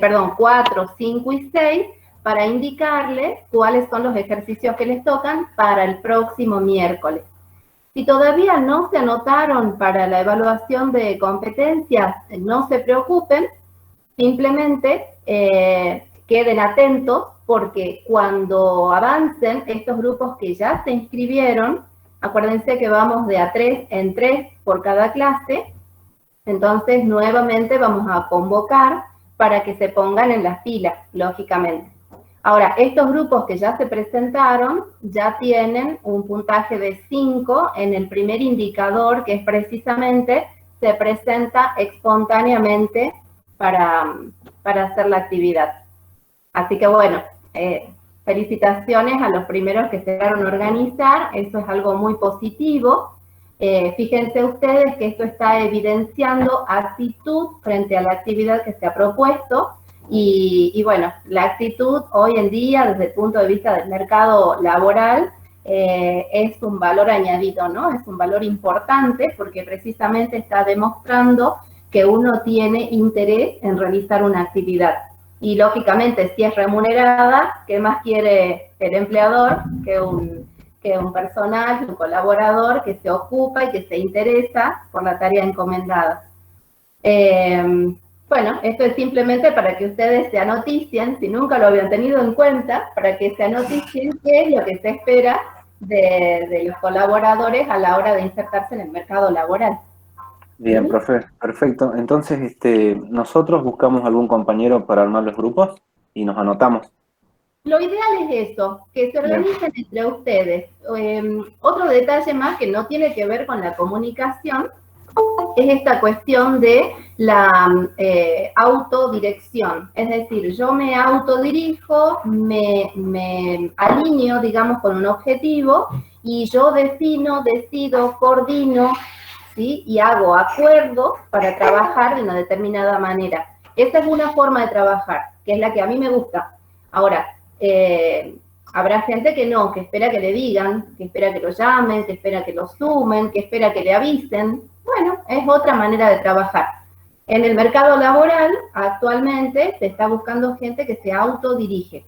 perdón, 4, 5 y 6, para indicarles cuáles son los ejercicios que les tocan para el próximo miércoles. Si todavía no se anotaron para la evaluación de competencias, no se preocupen, simplemente queden atentos, porque cuando avancen estos grupos que ya se inscribieron, acuérdense que vamos de a 3 en 3 por cada clase, entonces nuevamente vamos a convocar para que se pongan en las pilas, lógicamente. Ahora, estos grupos que ya se presentaron ya tienen un puntaje de 5 en el primer indicador, que es precisamente se presenta espontáneamente para hacer la actividad. Así que bueno, felicitaciones a los primeros que se lograron organizar, eso es algo muy positivo. Fíjense ustedes que esto está evidenciando actitud frente a la actividad que se ha propuesto. Y bueno, la actitud hoy en día, desde el punto de vista del mercado laboral, es un valor añadido, ¿no? Es un valor importante porque precisamente está demostrando que uno tiene interés en realizar una actividad. Y lógicamente, si es remunerada, ¿qué más quiere el empleador que un personal, un colaborador que se ocupa y que se interesa por la tarea encomendada? Bueno, esto es simplemente para que ustedes se anoticien, si nunca lo habían tenido en cuenta, para que se anoticien qué es lo que se espera de los colaboradores a la hora de insertarse en el mercado laboral. Bien, profe, perfecto. Entonces, nosotros buscamos algún compañero para armar los grupos y nos anotamos. Lo ideal es eso, que se organicen entre ustedes. Otro detalle más que no tiene que ver con la comunicación es esta cuestión de la autodirección. Es decir, yo me autodirijo, me alineo, digamos, con un objetivo y yo defino, decido, coordino, ¿sí? Y hago acuerdos para trabajar de una determinada manera. Esta es una forma de trabajar, que es la que a mí me gusta. Ahora, habrá gente que no, que espera que le digan, que espera que lo llamen, que espera que lo sumen, que espera que le avisen. Bueno, es otra manera de trabajar. En el mercado laboral, actualmente, se está buscando gente que se autodirige,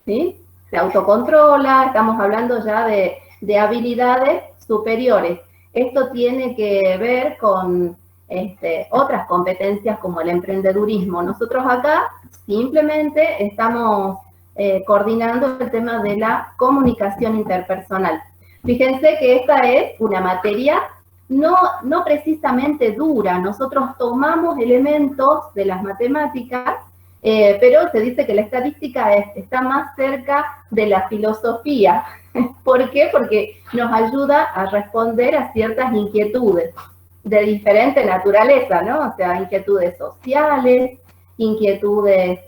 ¿sí? Se autocontrola, estamos hablando ya de habilidades superiores. Esto tiene que ver con otras competencias como el emprendedurismo. Nosotros acá simplemente estamos coordinando el tema de la comunicación interpersonal. Fíjense que esta es una materia no precisamente dura. Nosotros tomamos elementos de las matemáticas, pero se dice que la estadística está más cerca de la filosofía. ¿Por qué? Porque nos ayuda a responder a ciertas inquietudes de diferente naturaleza, ¿no? O sea, inquietudes sociales, inquietudes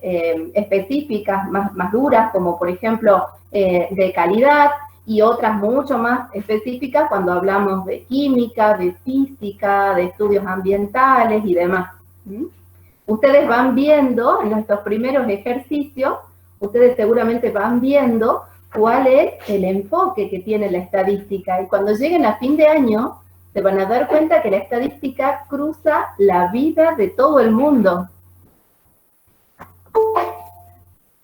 específicas más duras, como por ejemplo de calidad, y otras mucho más específicas cuando hablamos de química, de física, de estudios ambientales y demás. Ustedes van viendo en estos primeros ejercicios, ustedes seguramente van viendo cuál es el enfoque que tiene la estadística, y cuando lleguen a fin de año se van a dar cuenta que la estadística cruza la vida de todo el mundo.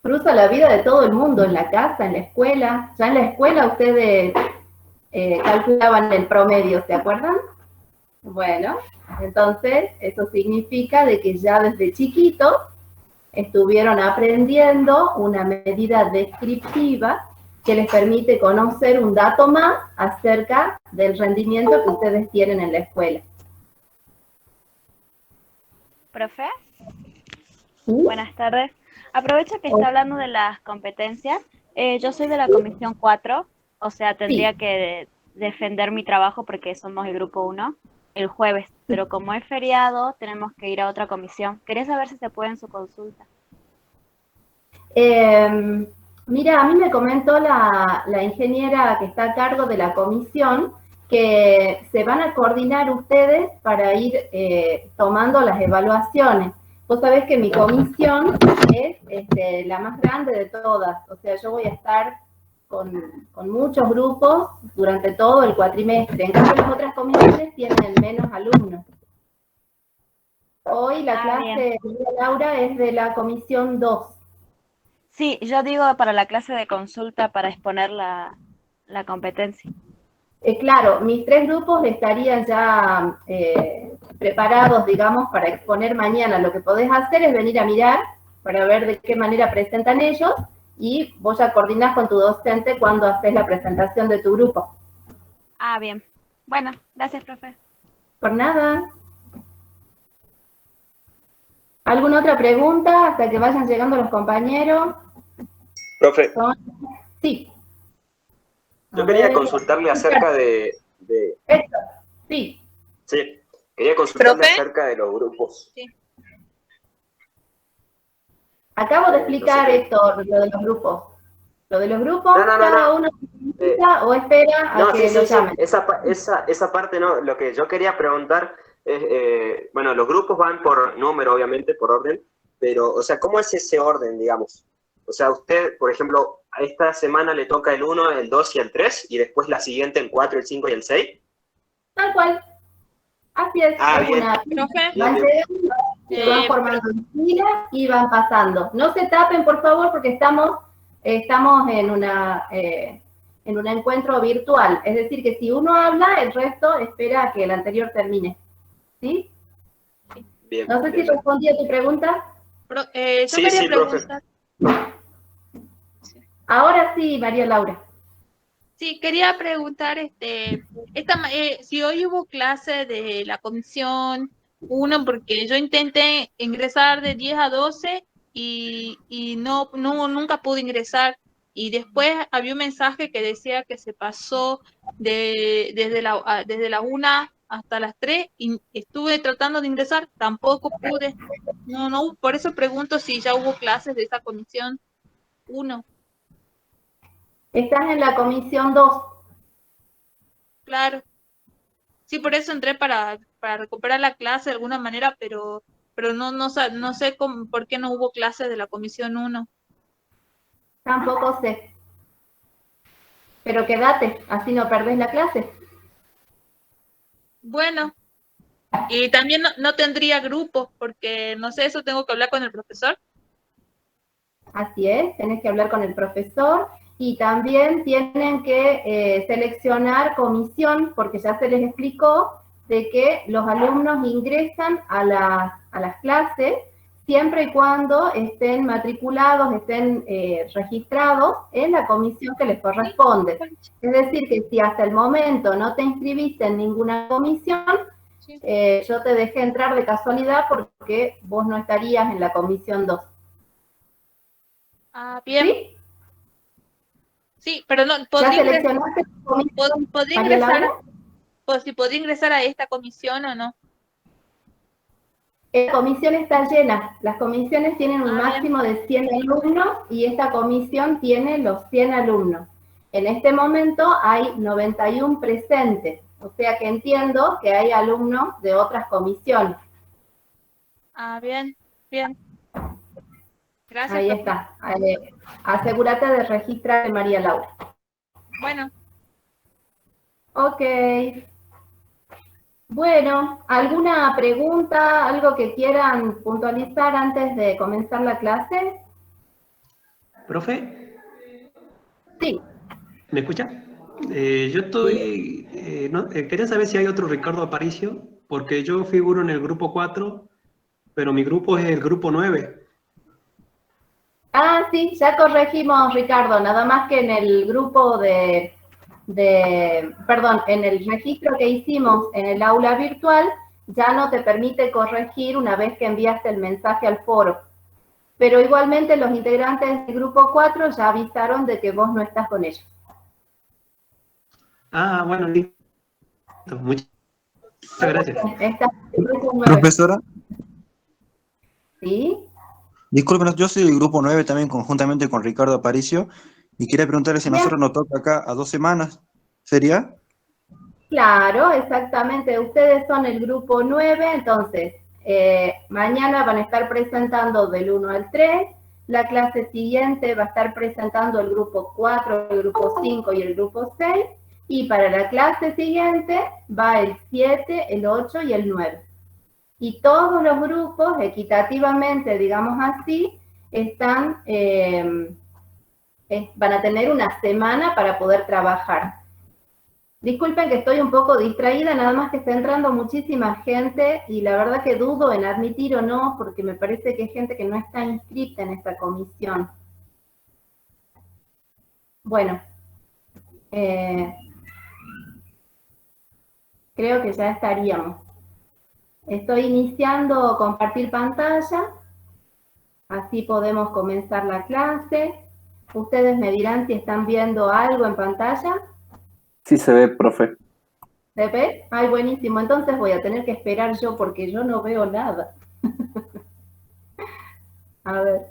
Cruza la vida de todo el mundo, en la casa, en la escuela. Ya en la escuela ustedes calculaban el promedio, ¿se acuerdan? Bueno, entonces eso significa de que ya desde chiquitos estuvieron aprendiendo una medida descriptiva que les permite conocer un dato más acerca del rendimiento que ustedes tienen en la escuela. Profe, ¿Sí? Buenas tardes. Aprovecho que está hablando de las competencias. Yo soy de la comisión 4, o sea, tendría que defender mi trabajo porque somos el grupo 1 el jueves, pero como es feriado, tenemos que ir a otra comisión. Quería saber si se puede en su consulta. Mira, a mí me comentó la ingeniera que está a cargo de la comisión que se van a coordinar ustedes para ir tomando las evaluaciones. Vos sabés que mi comisión es la más grande de todas, o sea, yo voy a estar con muchos grupos durante todo el cuatrimestre. En cambio, las otras comisiones tienen menos alumnos. Hoy la clase de Laura es de la comisión 2. Sí, yo digo para la clase de consulta para exponer la competencia. Claro, mis 3 grupos estarían ya preparados, digamos, para exponer mañana. Lo que podés hacer es venir a mirar para ver de qué manera presentan ellos y vos ya coordinás con tu docente cuando haces la presentación de tu grupo. Ah, bien. Bueno, gracias, profe. Por nada. ¿Alguna otra pregunta hasta que vayan llegando los compañeros? Profe, Sí. yo quería consultarle acerca Héctor, sí. Sí, quería consultarle ¿Profe? acerca de los grupos. Sí. Acabo de explicar, No sé qué. Héctor, lo de los grupos. Lo de los grupos, No. cada uno necesita o espera a No, que sí, lo sí. llamen. Esa parte no. Lo que yo quería preguntar es, bueno, los grupos van por número, obviamente, por orden, pero, o sea, ¿cómo es ese orden, digamos? O sea, usted, por ejemplo, a esta semana le toca el 1, el 2 y el 3, y después la siguiente el 4, el 5 y el 6. Tal cual. Así es. Ah, Es bien. una, Profe, van llegando, se van formando en fila y van pasando. No se tapen, por favor, porque estamos en un encuentro virtual. Es decir, que si uno habla, el resto espera a que el anterior termine. ¿Sí? Bien. No sé si bien. respondí a tu pregunta. yo Sí, quería sí, profe. preguntar. Ahora sí, María Laura. Sí, quería preguntar, si hoy hubo clase de la comisión 1, porque yo intenté ingresar de 10 a 12 y nunca pude ingresar. Y después había un mensaje que decía que se pasó desde la 1 hasta las 3 y estuve tratando de ingresar, tampoco pude. No, por eso pregunto si ya hubo clases de esa comisión 1. Estás en la comisión 2. Claro. Sí, por eso entré para recuperar la clase de alguna manera, pero no sé por qué no hubo clase de la comisión 1. Tampoco sé. Pero quédate, así no perdés la clase. Bueno, y también no tendría grupos, porque no sé, eso tengo que hablar con el profesor. Así es, tenés que hablar con el profesor y también tienen que seleccionar comisión, porque ya se les explicó de que los alumnos ingresan a las clases siempre y cuando estén matriculados, estén registrados en la comisión que les corresponde. Es decir, que si hasta el momento no te inscribiste en ninguna comisión, yo te dejé entrar de casualidad porque vos no estarías en la comisión 2. Ah, bien. ¿Sí? Sí, pero no, ¿Ya ¿podría seleccionaste tu comisión, María ingresar, Laura? si podría ingresar a esta comisión o no? La comisión está llena. Las comisiones tienen un Ah, máximo de 100 alumnos y esta comisión tiene los 100 alumnos. En este momento hay 91 presentes, o sea que entiendo que hay alumnos de otras comisiones. Ah, bien. Gracias, Ahí profe. está. Asegúrate de registrar, María Laura. Bueno, Ok. Bueno, ¿alguna pregunta, algo que quieran puntualizar antes de comenzar la clase? Profe, Sí. ¿me escucha? Yo estoy, quería saber si hay otro Ricardo Aparicio, porque yo figuro en el grupo 4, pero mi grupo es el grupo 9. Ah, sí, ya corregimos, Ricardo, nada más que en el grupo perdón, en el registro que hicimos en el aula virtual, ya no te permite corregir una vez que enviaste el mensaje al foro. Pero igualmente los integrantes del grupo 4 ya avisaron de que vos no estás con ellos. Ah, bueno, listo. Muchas gracias. Estás en el grupo 9. Profesora, ¿Sí? discúlpenos, yo soy del grupo 9 también conjuntamente con Ricardo Aparicio y quería preguntarle si a Bien. nosotros nos toca acá a 2 semanas, ¿sería? Claro, exactamente. Ustedes son el grupo 9, entonces mañana van a estar presentando del 1 al 3. La clase siguiente va a estar presentando el grupo 4, el grupo 5 y el grupo 6. Y para la clase siguiente va el 7, el 8 y el 9. Y todos los grupos, equitativamente, digamos así, van a tener una semana para poder trabajar. Disculpen que estoy un poco distraída, nada más que está entrando muchísima gente y la verdad que dudo en admitir o no, porque me parece que hay gente que no está inscrita en esta comisión. Bueno, creo que ya estaríamos. Estoy iniciando compartir pantalla, así podemos comenzar la clase. Ustedes me dirán si están viendo algo en pantalla. Sí se ve, profe. ¿Se ve? Ay, buenísimo. Entonces voy a tener que esperar yo porque yo no veo nada. A ver.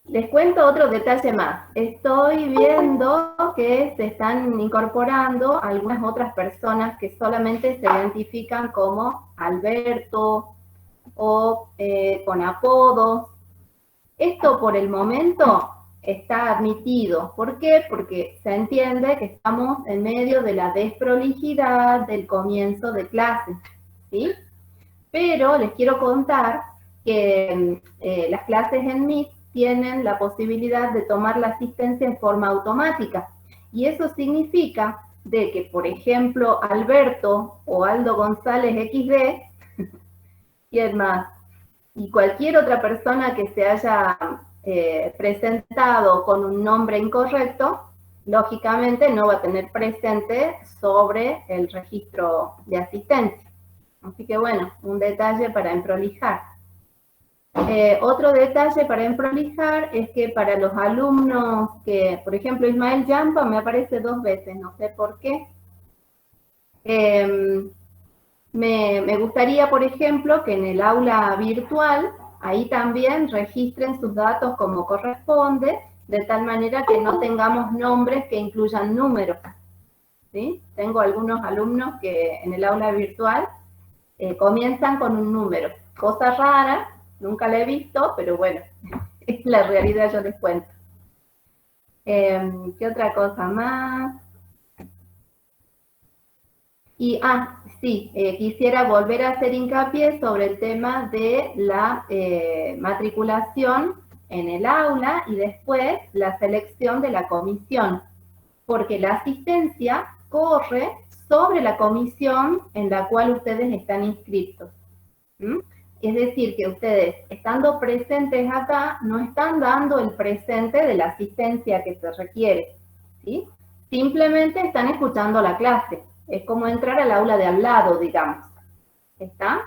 Les cuento otro detalle más. Estoy viendo que se están incorporando algunas otras personas que solamente se identifican como Alberto o con apodos. Esto por el momento está admitido. ¿Por qué? Porque se entiende que estamos en medio de la desprolijidad del comienzo de clase, ¿sí? Pero les quiero contar que las clases en Meet tienen la posibilidad de tomar la asistencia en forma automática. Y eso significa de que, por ejemplo, Alberto o Aldo González XD, ¿quién más? Y cualquier otra persona que se haya presentado con un nombre incorrecto, lógicamente no va a tener presente sobre el registro de asistencia. Así que bueno, un detalle para emprolijar. Otro detalle para emprolijar es que para los alumnos que, por ejemplo, Ismael Yampa me aparece 2 veces, no sé por qué. Me gustaría, por ejemplo, que en el aula virtual, ahí también registren sus datos como corresponde, de tal manera que no tengamos nombres que incluyan números, ¿sí? Tengo algunos alumnos que en el aula virtual comienzan con un número. Cosa rara, nunca la he visto, pero bueno, es la realidad, yo les cuento. ¿Qué otra cosa más? Y, sí, quisiera volver a hacer hincapié sobre el tema de la matriculación en el aula y después la selección de la comisión, porque la asistencia corre sobre la comisión en la cual ustedes están inscritos. ¿Mm? Es decir, que ustedes, estando presentes acá, no están dando el presente de la asistencia que se requiere, ¿sí? Simplemente están escuchando la clase. Es como entrar al aula de al lado, digamos. ¿Está?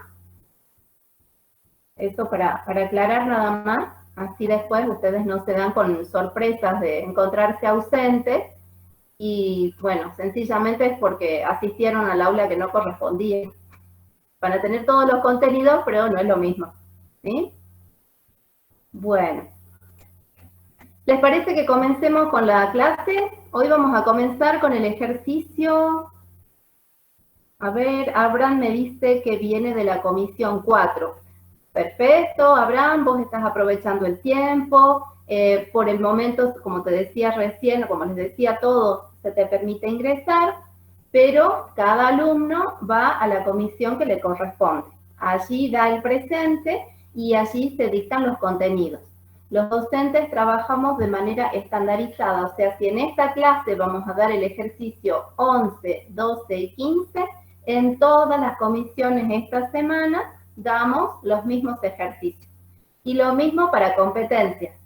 Eso para aclarar nada más. Así después ustedes no se dan con sorpresas de encontrarse ausentes. Y bueno, sencillamente es porque asistieron al aula que no correspondía. Van a tener todos los contenidos, pero no es lo mismo. ¿Sí? Bueno. ¿Les parece que comencemos con la clase? Hoy vamos a comenzar con el ejercicio. A ver, Abraham me dice que viene de la comisión 4. Perfecto, Abraham, vos estás aprovechando el tiempo. Por el momento, como te decía recién, o como les decía, todo se te permite ingresar, pero cada alumno va a la comisión que le corresponde. Allí da el presente y allí se dictan los contenidos. Los docentes trabajamos de manera estandarizada, o sea, si en esta clase vamos a dar el ejercicio 11, 12 y 15, en todas las comisiones esta semana damos los mismos ejercicios. Y lo mismo para competencias.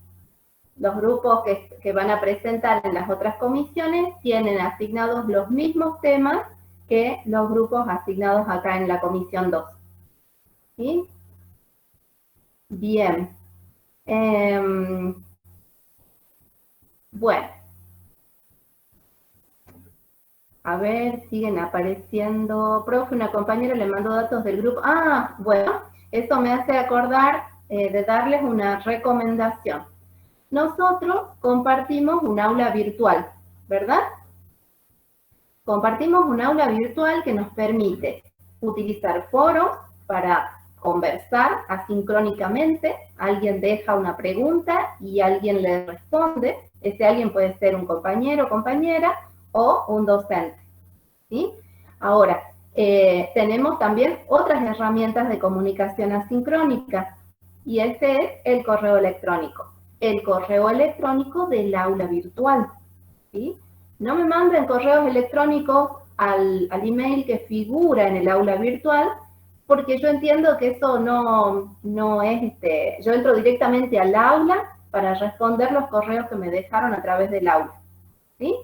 Los grupos que van a presentar en las otras comisiones tienen asignados los mismos temas que los grupos asignados acá en la comisión 2. ¿Sí? Bien. Bueno. A ver, siguen apareciendo. Profe, una compañera le mandó datos del grupo. Bueno, eso me hace acordar de darles una recomendación. Nosotros compartimos un aula virtual, ¿verdad? Compartimos un aula virtual que nos permite utilizar foros para conversar asincrónicamente. Alguien deja una pregunta y alguien le responde. Ese alguien puede ser un compañero o compañera o un docente. ¿sí? Ahora, tenemos también otras herramientas de comunicación asincrónica, y este es el correo electrónico. El correo electrónico del aula virtual, ¿sí? No me manden correos electrónicos al email que figura en el aula virtual, porque yo entiendo que eso no es, yo entro directamente al aula para responder los correos que me dejaron a través del aula, ¿sí?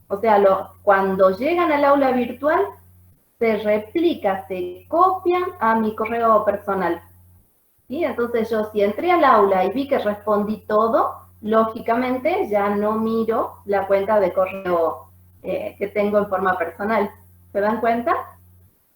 O sea, cuando llegan al aula virtual, se replica, se copian a mi correo personal, ¿sí? Entonces yo si entré al aula y vi que respondí todo, lógicamente ya no miro la cuenta de correo que tengo en forma personal. ¿Se dan cuenta?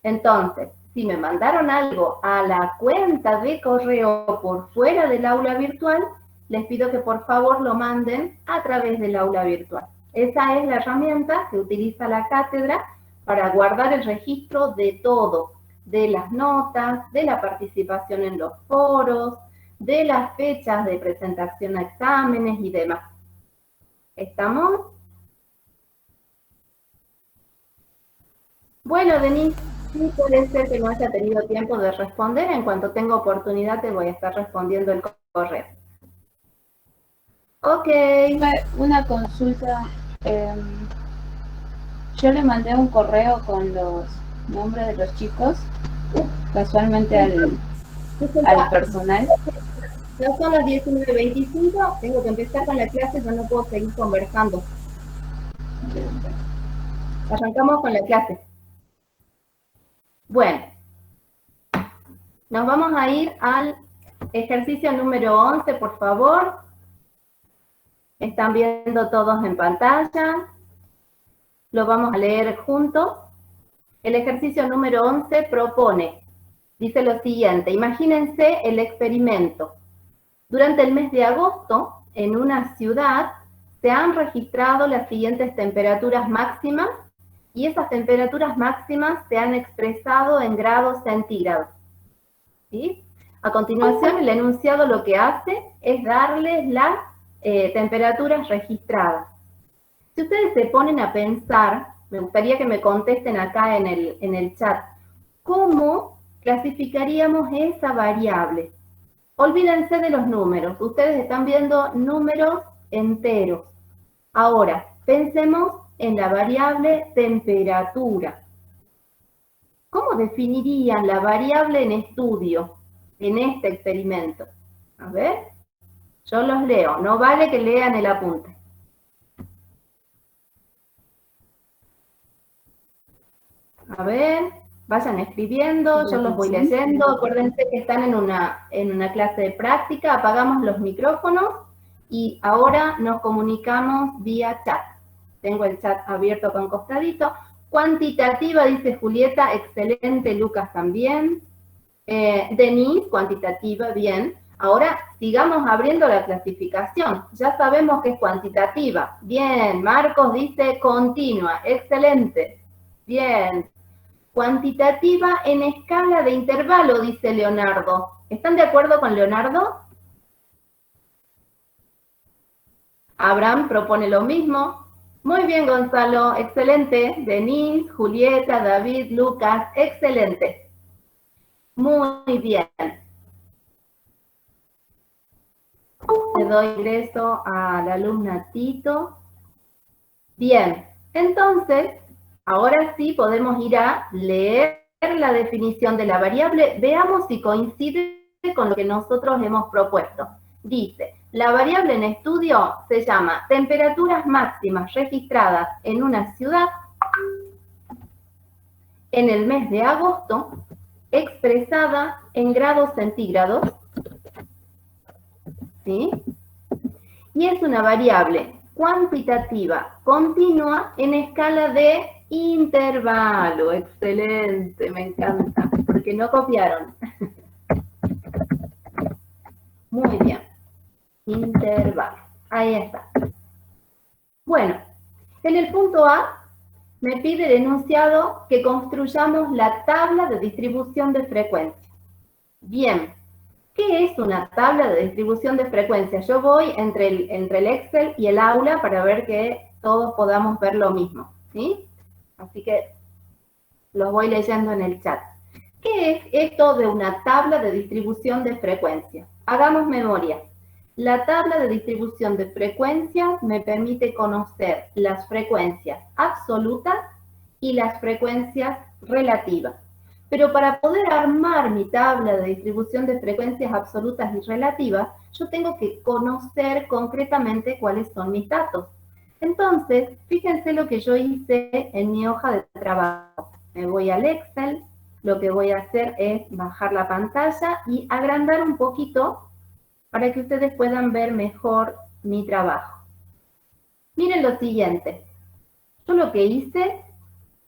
Entonces, si me mandaron algo a la cuenta de correo por fuera del aula virtual, les pido que por favor lo manden a través del aula virtual. Esa es la herramienta que utiliza la cátedra para guardar el registro de todo, de las notas, de la participación en los foros, de las fechas de presentación a exámenes y demás. ¿Estamos? Bueno, Denise, sí puede ser que no haya tenido tiempo de responder. En cuanto tenga oportunidad te voy a estar respondiendo el correo. Ok. Una consulta. Yo le mandé un correo con los nombres de los chicos, casualmente al personal. Ya son las 19:25, tengo que empezar con la clase, yo no puedo seguir conversando. Arrancamos con la clase. Bueno, nos vamos a ir al ejercicio número 11, por favor. Están viendo todos en pantalla. Lo vamos a leer juntos. El ejercicio número 11 propone, dice lo siguiente: imagínense el experimento. Durante el mes de agosto, en una ciudad, se han registrado las siguientes temperaturas máximas y esas temperaturas máximas se han expresado en grados centígrados, ¿sí? A continuación, el enunciado lo que hace es darles las temperaturas registradas. Si ustedes se ponen a pensar, me gustaría que me contesten acá en el chat, ¿cómo clasificaríamos esa variable? Olvídense de los números, ustedes están viendo números enteros. Ahora, pensemos en la variable temperatura. ¿Cómo definirían la variable en estudio en este experimento? A ver, yo los leo, no vale que lean el apunte. A ver, vayan escribiendo, yo los voy leyendo. Acuérdense que están en una clase de práctica, apagamos los micrófonos y ahora nos comunicamos vía chat. Tengo el chat abierto con costadito. Cuantitativa, dice Julieta, excelente, Lucas también. Denise, cuantitativa, bien. Ahora sigamos abriendo la clasificación. Ya sabemos que es cuantitativa. Bien, Marcos dice continua, excelente. Bien. Cuantitativa en escala de intervalo, dice Leonardo. ¿Están de acuerdo con Leonardo? Abraham propone lo mismo. Muy bien, Gonzalo, excelente. Denise, Julieta, David, Lucas, excelente. Muy bien. Le doy ingreso a la alumna Tito. Bien, entonces, ahora sí podemos ir a leer la definición de la variable. Veamos si coincide con lo que nosotros hemos propuesto. Dice, la variable en estudio se llama temperaturas máximas registradas en una ciudad en el mes de agosto, expresada en grados centígrados, ¿sí? Y es una variable cuantitativa continua en escala de intervalo. Excelente, me encanta, porque no copiaron. Muy bien. Intervalo. Ahí está. Bueno, en el punto A me pide el enunciado que construyamos la tabla de distribución de frecuencia. Bien, ¿qué es una tabla de distribución de frecuencia? Yo voy entre el Excel y el aula para ver que todos podamos ver lo mismo, ¿sí? Así que los voy leyendo en el chat. ¿Qué es esto de una tabla de distribución de frecuencias? Hagamos memoria. La tabla de distribución de frecuencias me permite conocer las frecuencias absolutas y las frecuencias relativas. Pero para poder armar mi tabla de distribución de frecuencias absolutas y relativas, yo tengo que conocer concretamente cuáles son mis datos. Entonces, fíjense lo que yo hice en mi hoja de trabajo. Me voy al Excel, lo que voy a hacer es bajar la pantalla y agrandar un poquito para que ustedes puedan ver mejor mi trabajo. Miren lo siguiente. Yo lo que hice,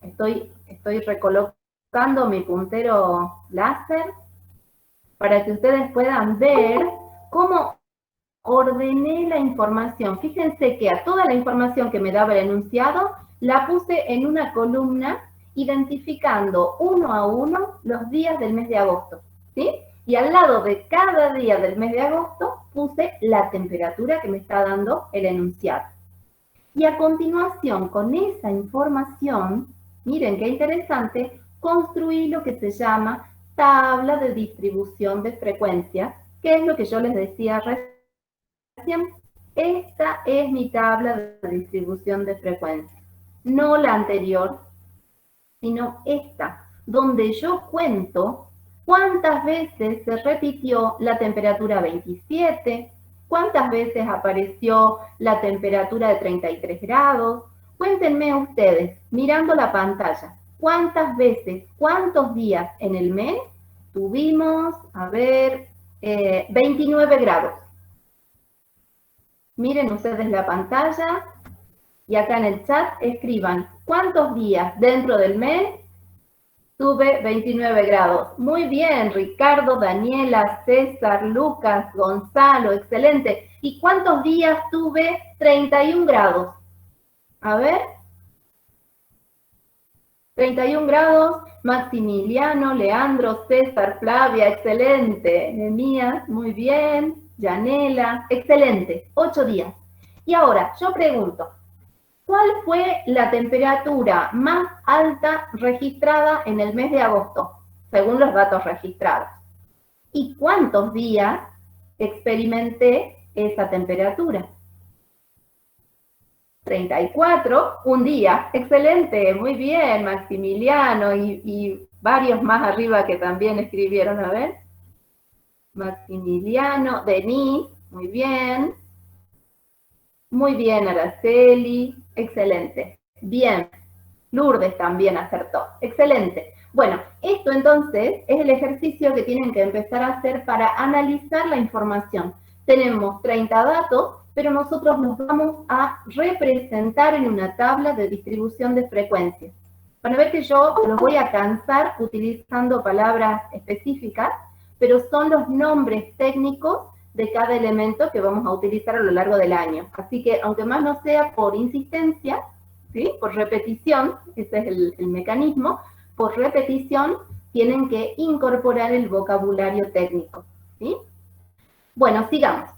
estoy recolocando mi puntero láser para que ustedes puedan ver cómo ordené la información. Fíjense que a toda la información que me daba el enunciado, la puse en una columna identificando uno a uno los días del mes de agosto, ¿sí? Y al lado de cada día del mes de agosto puse la temperatura que me está dando el enunciado. Y a continuación, con esa información, miren qué interesante, construí lo que se llama tabla de distribución de frecuencias, que es lo que yo les decía recién. Esta es mi tabla de distribución de frecuencias, no la anterior, sino esta, donde yo cuento cuántas veces se repitió la temperatura 27, cuántas veces apareció la temperatura de 33 grados. Cuéntenme ustedes, mirando la pantalla, cuántas veces, cuántos días en el mes tuvimos, 29 grados. Miren ustedes la pantalla y acá en el chat escriban cuántos días dentro del mes tuve 29 grados. Muy bien, Ricardo, Daniela, César, Lucas, Gonzalo, excelente. ¿Y cuántos días tuve 31 grados? A ver. 31 grados, Maximiliano, Leandro, César, Flavia, excelente. Nemías, muy bien. Yanela, excelente. 8 días. Y ahora, yo pregunto, ¿cuál fue la temperatura más alta registrada en el mes de agosto, según los datos registrados? ¿Y cuántos días experimenté esa temperatura? 34, un día. Excelente, muy bien, Maximiliano, y varios más arriba que también escribieron, a ver. Maximiliano, Denise, muy bien. Muy bien, Araceli, excelente. Bien, Lourdes también acertó, excelente. Bueno, esto entonces es el ejercicio que tienen que empezar a hacer para analizar la información. Tenemos 30 datos, pero nosotros los vamos a representar en una tabla de distribución de frecuencias. Van a ver que yo los voy a cansar utilizando palabras específicas, pero son los nombres técnicos de cada elemento que vamos a utilizar a lo largo del año. Así que, aunque más no sea por insistencia, ¿sí? Por repetición, ese es el mecanismo, por repetición tienen que incorporar el vocabulario técnico, ¿sí? Bueno, sigamos.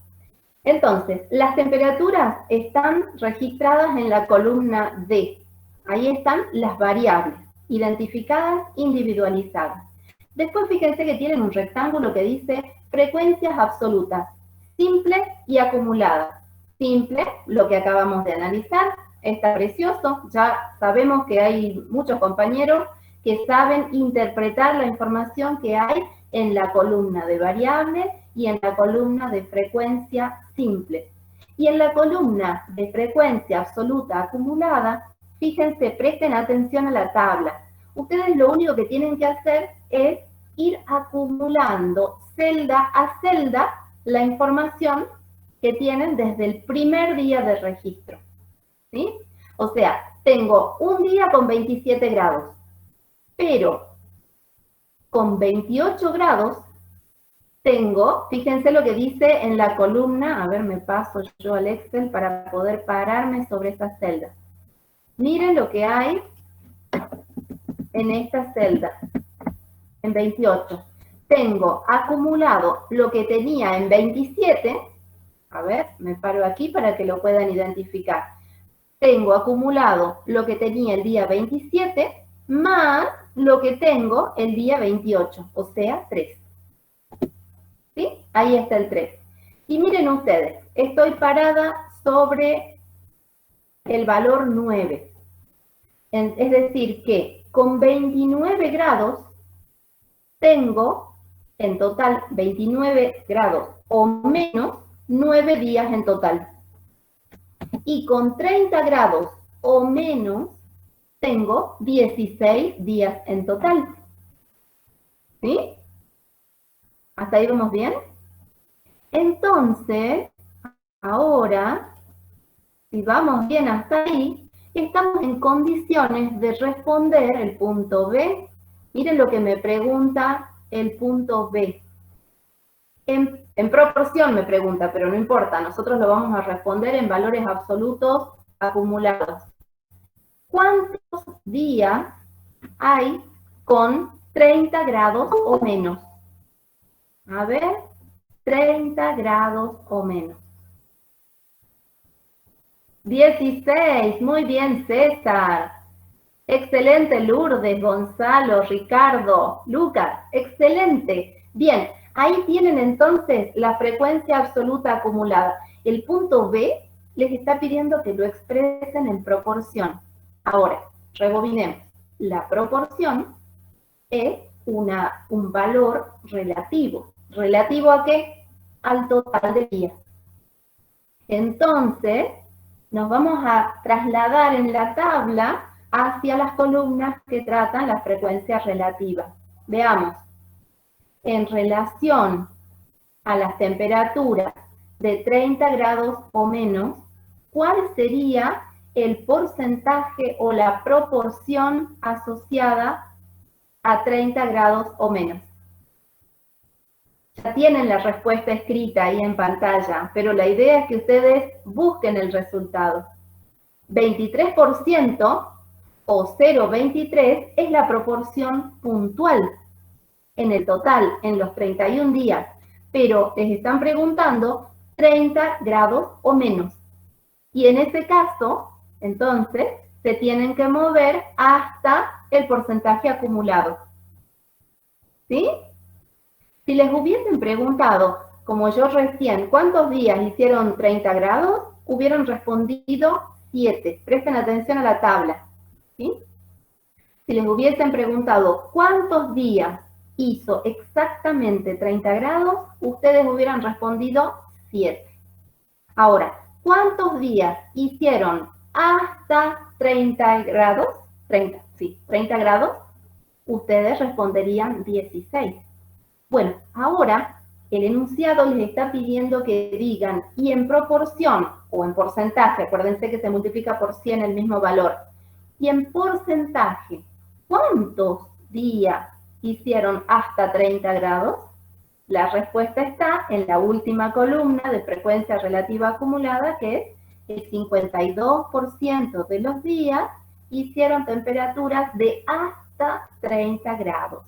Entonces, las temperaturas están registradas en la columna D. Ahí están las variables, identificadas, individualizadas. Después fíjense que tienen un rectángulo que dice frecuencias absolutas, simple y acumulada. Simple, lo que acabamos de analizar, está precioso. Ya sabemos que hay muchos compañeros que saben interpretar la información que hay en la columna de variables y en la columna de frecuencia simple. Y en la columna de frecuencia absoluta acumulada, fíjense, presten atención a la tabla. Ustedes lo único que tienen que hacer es ir acumulando celda a celda la información que tienen desde el primer día de registro, ¿sí? O sea, tengo un día con 27 grados, pero con 28 grados tengo, fíjense lo que dice en la columna, a ver, me paso yo al Excel para poder pararme sobre esta celda. Miren lo que hay en esta celda, en 28. Tengo acumulado lo que tenía en 27, a ver, me paro aquí para que lo puedan identificar. Tengo acumulado lo que tenía el día 27, más lo que tengo el día 28, o sea, 3. ¿Sí? Ahí está el 3. Y miren ustedes, estoy parada sobre el valor 9. Es decir, que con 29 grados tengo en total 29 grados o menos 9 días en total. Y con 30 grados o menos tengo 16 días en total. ¿Sí? ¿Hasta ahí vamos bien? Entonces, ahora, si vamos bien hasta ahí, estamos en condiciones de responder el punto B. Miren lo que me pregunta el punto B. En proporción me pregunta, pero no importa, nosotros lo vamos a responder en valores absolutos acumulados. ¿Cuántos días hay con 30 grados o menos? A ver, 30 grados o menos. 16, muy bien, César. Excelente, Lourdes, Gonzalo, Ricardo, Lucas, excelente. Bien, ahí tienen entonces la frecuencia absoluta acumulada. El punto B les está pidiendo que lo expresen en proporción. Ahora, rebobinemos. La proporción es un valor relativo. ¿Relativo a qué? Al total de días. Entonces, nos vamos a trasladar en la tabla hacia las columnas que tratan la frecuencia relativa. Veamos, en relación a las temperaturas de 30 grados o menos, ¿cuál sería el porcentaje o la proporción asociada a 30 grados o menos? Ya tienen la respuesta escrita ahí en pantalla, pero la idea es que ustedes busquen el resultado. 23% o 0,23 es la proporción puntual en el total, en los 31 días, pero les están preguntando 30 grados o menos. Y en ese caso, entonces, se tienen que mover hasta el porcentaje acumulado. ¿Sí? Si les hubiesen preguntado, como yo recién, ¿cuántos días hicieron 30 grados? Hubieran respondido 7. Presten atención a la tabla. ¿Sí? Si les hubiesen preguntado, ¿cuántos días hizo exactamente 30 grados? Ustedes hubieran respondido 7. Ahora, ¿cuántos días hicieron hasta 30 grados? 30 grados. Ustedes responderían 16. Bueno, ahora el enunciado les está pidiendo que digan, y en proporción o en porcentaje, acuérdense que se multiplica por 100 el mismo valor, y en porcentaje, ¿cuántos días hicieron hasta 30 grados? La respuesta está en la última columna de frecuencia relativa acumulada, que es el 52% de los días hicieron temperaturas de hasta 30 grados.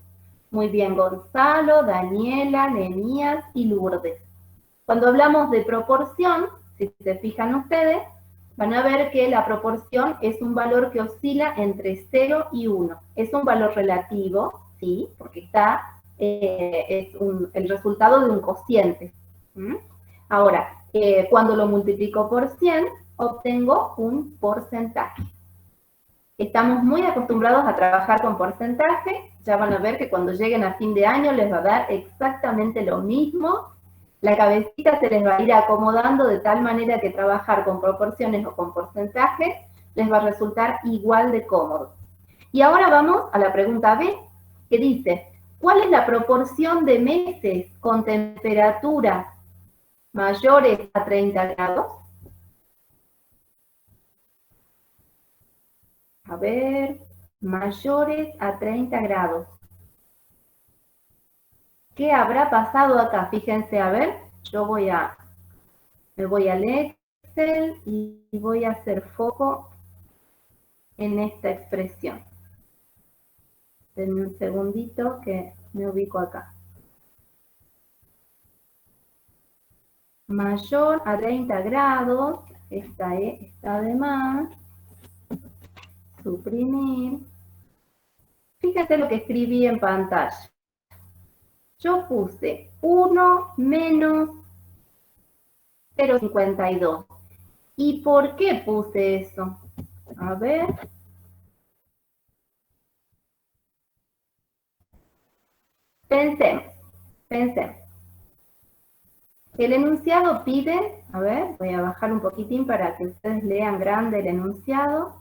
Muy bien, Gonzalo, Daniela, Nehemías y Lourdes. Cuando hablamos de proporción, si se fijan ustedes, van a ver que la proporción es un valor que oscila entre 0 y 1. Es un valor relativo, sí, porque está, el resultado de un cociente. Ahora, cuando lo multiplico por 100, obtengo un porcentaje. Estamos muy acostumbrados a trabajar con porcentaje. Ya van a ver que cuando lleguen a fin de año les va a dar exactamente lo mismo. La cabecita se les va a ir acomodando de tal manera que trabajar con proporciones o con porcentajes les va a resultar igual de cómodo. Y ahora vamos a la pregunta B, que dice, ¿cuál es la proporción de meses con temperaturas mayores a 30 grados? A ver, mayores a 30 grados. ¿Qué habrá pasado acá? Fíjense, a ver, me voy al Excel y voy a hacer foco en esta expresión. Denme un segundito que me ubico acá. Mayor a 30 grados, esta está de más. Suprimir. Fíjense lo que escribí en pantalla. Yo puse 1 menos 0,52. ¿Y por qué puse eso? A ver. Pensemos. El enunciado pide, a ver, voy a bajar un poquitín para que ustedes lean grande el enunciado.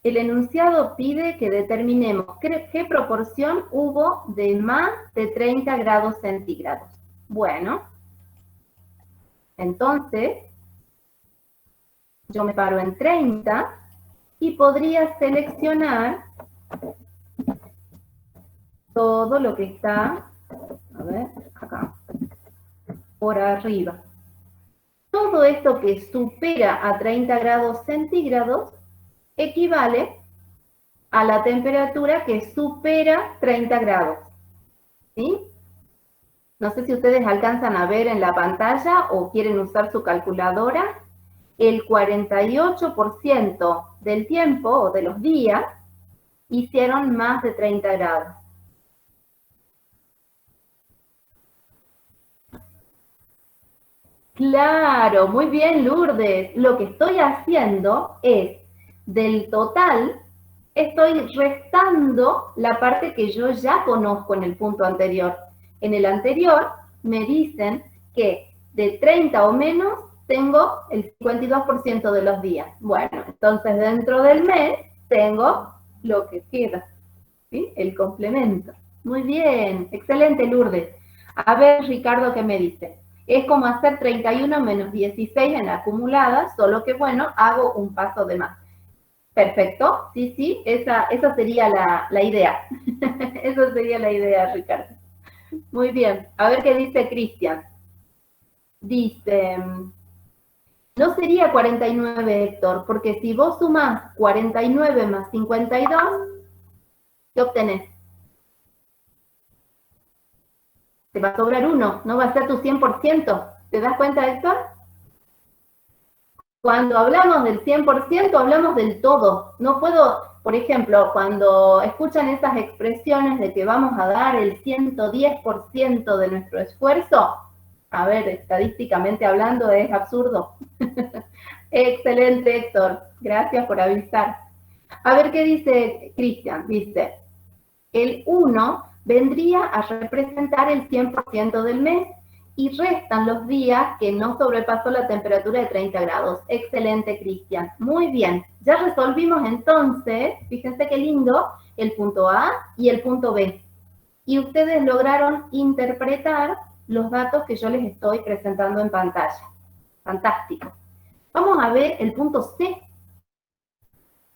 El enunciado pide que determinemos qué proporción hubo de más de 30 grados centígrados. Bueno, entonces, yo me paro en 30 y podría seleccionar todo lo que está, a ver, acá, por arriba. Todo esto que supera a 30 grados centígrados equivale a la temperatura que supera 30 grados. ¿Sí? No sé si ustedes alcanzan a ver en la pantalla o quieren usar su calculadora. El 48% del tiempo o de los días hicieron más de 30 grados. Claro, muy bien, Lourdes. Lo que estoy haciendo es, del total, estoy restando la parte que yo ya conozco en el punto anterior. En el anterior me dicen que de 30 o menos tengo el 52% de los días. Bueno, entonces dentro del mes tengo lo que queda, ¿sí? El complemento. Muy bien, excelente, Lourdes. A ver, Ricardo, ¿qué me dice? Es como hacer 31 menos 16 en la acumulada, solo que, bueno, hago un paso de más. Perfecto, sí, esa sería la idea. Esa sería la idea, Ricardo. Muy bien, a ver qué dice Cristian. Dice, no sería 49, Héctor, porque si vos sumás 49 más 52, ¿qué obtenés? Te va a sobrar 1, no va a ser tu 100%. ¿Te das cuenta, Héctor? Cuando hablamos del 100%, hablamos del todo. No puedo, por ejemplo, cuando escuchan esas expresiones de que vamos a dar el 110% de nuestro esfuerzo, a ver, estadísticamente hablando, es absurdo. Excelente, Héctor. Gracias por avisar. A ver qué dice Cristian. Dice, el 1 vendría a representar el 100% del mes y restan los días que no sobrepasó la temperatura de 30 grados. Excelente, Cristian. Muy bien. Ya resolvimos entonces, fíjense qué lindo, el punto A y el punto B. Y ustedes lograron interpretar los datos que yo les estoy presentando en pantalla. Fantástico. Vamos a ver el punto C.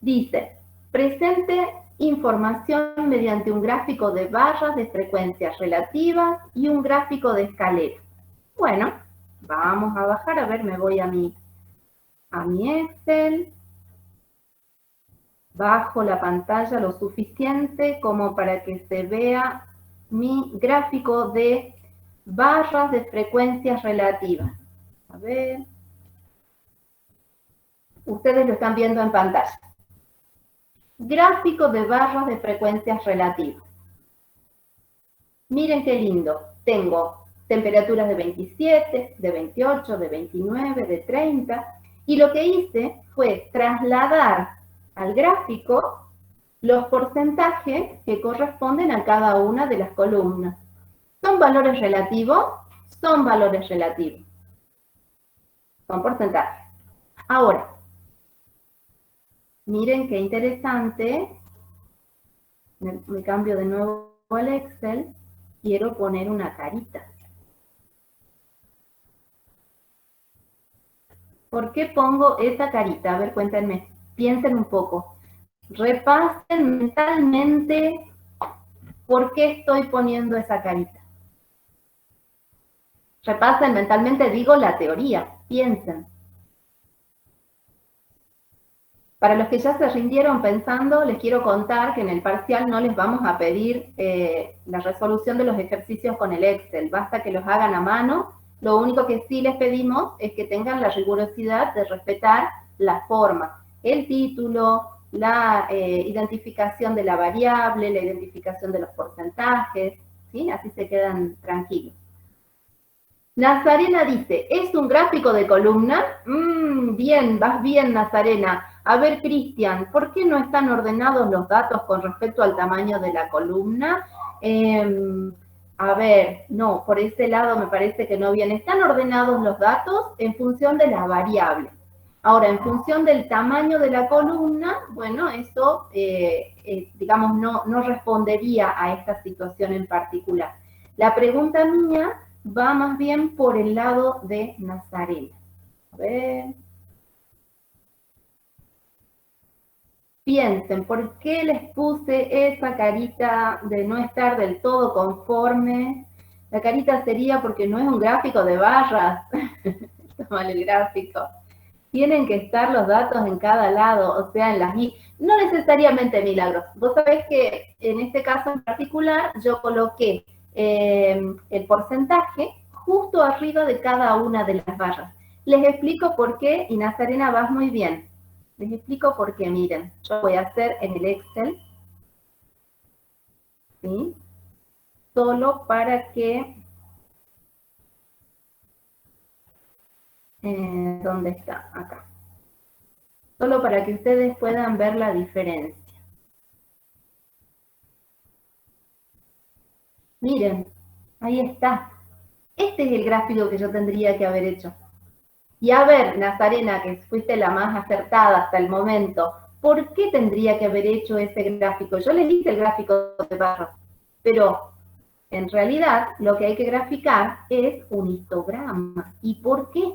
Dice, presente información mediante un gráfico de barras de frecuencias relativas y un gráfico de escalera. Bueno, vamos a bajar, a ver, me voy a mi Excel. Bajo la pantalla lo suficiente como para que se vea mi gráfico de barras de frecuencias relativas. A ver. Ustedes lo están viendo en pantalla. Gráfico de barras de frecuencias relativas. Miren qué lindo. Tengo temperaturas de 27, de 28, de 29, de 30. Y lo que hice fue trasladar al gráfico los porcentajes que corresponden a cada una de las columnas. ¿Son valores relativos? Son valores relativos. Son porcentajes. Ahora, miren qué interesante. Me cambio de nuevo al Excel. Quiero poner una carita. ¿Por qué pongo esa carita? A ver, cuéntenme. Piensen un poco. Repasen mentalmente por qué estoy poniendo esa carita. Repasen mentalmente, digo, la teoría. Piensen. Para los que ya se rindieron pensando, les quiero contar que en el parcial no les vamos a pedir la resolución de los ejercicios con el Excel. Basta que los hagan a mano. Lo único que sí les pedimos es que tengan la rigurosidad de respetar la forma. El título, la identificación de la variable, la identificación de los porcentajes, ¿sí? Así se quedan tranquilos. Nazarena dice, ¿es un gráfico de columna? Bien, vas bien, Nazarena. A ver, Cristian, ¿por qué no están ordenados los datos con respecto al tamaño de la columna? A ver, no, por ese lado me parece que no bien. Están ordenados los datos en función de la variable. Ahora, en función del tamaño de la columna, bueno, eso, digamos, no respondería a esta situación en particular. La pregunta mía va más bien por el lado de Nazarena. A ver. Piensen, ¿por qué les puse esa carita de no estar del todo conforme? La carita sería porque no es un gráfico de barras. Está mal el gráfico. Tienen que estar los datos en cada lado, o sea, en las y no necesariamente milagros. Vos sabés que en este caso en particular yo coloqué el porcentaje justo arriba de cada una de las barras. Les explico por qué, y Nazarena vas muy bien. Les explico por qué, miren, yo voy a hacer en el Excel, ¿sí? Solo para que, ¿dónde está? Acá. Solo para que ustedes puedan ver la diferencia. Miren, ahí está. Este es el gráfico que yo tendría que haber hecho. Y a ver, Nazarena, que fuiste la más acertada hasta el momento, ¿por qué tendría que haber hecho ese gráfico? Yo les hice el gráfico de barras, pero en realidad lo que hay que graficar es un histograma. ¿Y por qué?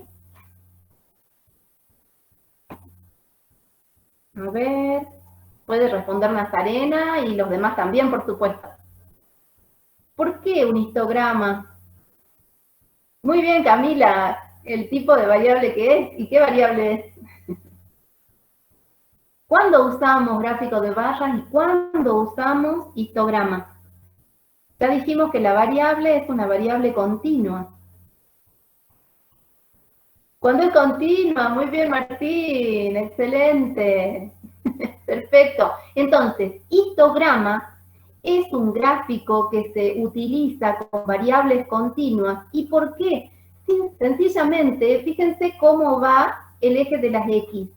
A ver, puede responder Nazarena y los demás también, por supuesto. ¿Por qué un histograma? Muy bien, Camila, el tipo de variable que es y qué variable es. ¿Cuándo usamos gráfico de barras y cuándo usamos histograma? Ya dijimos que la variable es una variable continua. Cuando es continua, muy bien Martín, excelente, perfecto. Entonces, histograma es un gráfico que se utiliza con variables continuas. ¿Y por qué? Sencillamente, fíjense cómo va el eje de las X.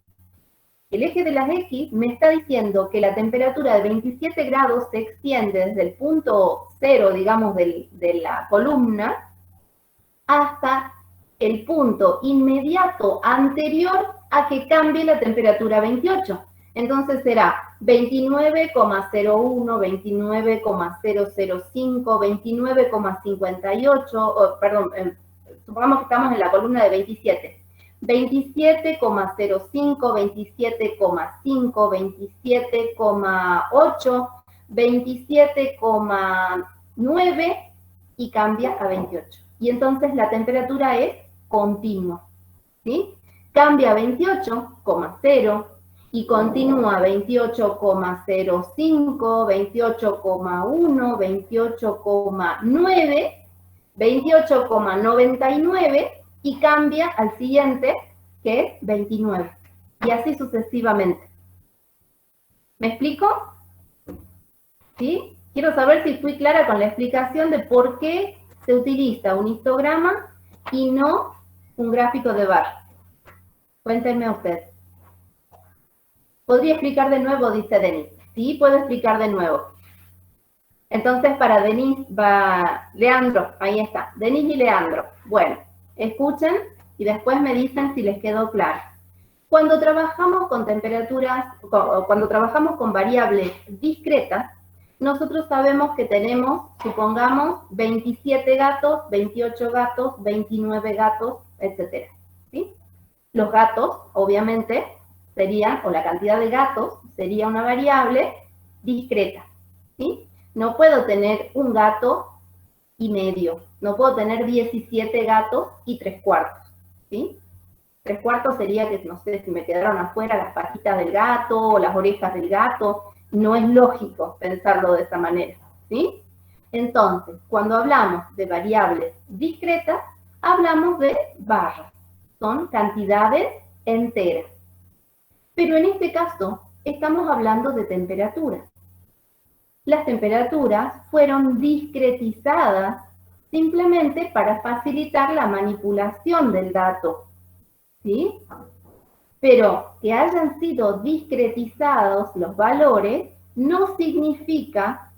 El eje de las X me está diciendo que la temperatura de 27 grados se extiende desde el punto 0, digamos, de la columna, hasta el punto inmediato anterior a que cambie la temperatura a 28. Entonces será 29,01, 29,005, 29,58, perdón, supongamos que estamos en la columna de 27. 27,05, 27,5, 27,8, 27,9 y cambia a 28. Y entonces la temperatura es continua, ¿sí? Cambia a 28,0 y continúa 28,05, 28,1, 28,9, 28,99 y cambia al siguiente, que es 29. Y así sucesivamente. ¿Me explico? ¿Sí? Quiero saber si fui clara con la explicación de por qué se utiliza un histograma y no un gráfico de barras. Cuéntenme usted. ¿Podría explicar de nuevo? Dice Denise. Sí, puedo explicar de nuevo. Entonces, para Denise va Leandro. Ahí está. Denise y Leandro. Bueno, escuchen y después me dicen si les quedó claro. Cuando trabajamos con temperaturas, cuando trabajamos con variables discretas, nosotros sabemos que tenemos, supongamos, 27 gatos, 28 gatos, 29 gatos, etc. ¿Sí? Los gatos, obviamente, serían, o la cantidad de gatos, sería una variable discreta. ¿Sí? No puedo tener un gato y medio. No puedo tener 17 gatos y 3/4. ¿Sí? 3/4 sería que, no sé, si me quedaron afuera las patitas del gato o las orejas del gato. No es lógico pensarlo de esa manera, ¿sí? Entonces, cuando hablamos de variables discretas, hablamos de barras. Son cantidades enteras. Pero en este caso, estamos hablando de temperaturas. Las temperaturas fueron discretizadas simplemente para facilitar la manipulación del dato, ¿sí? Pero que hayan sido discretizados los valores no significa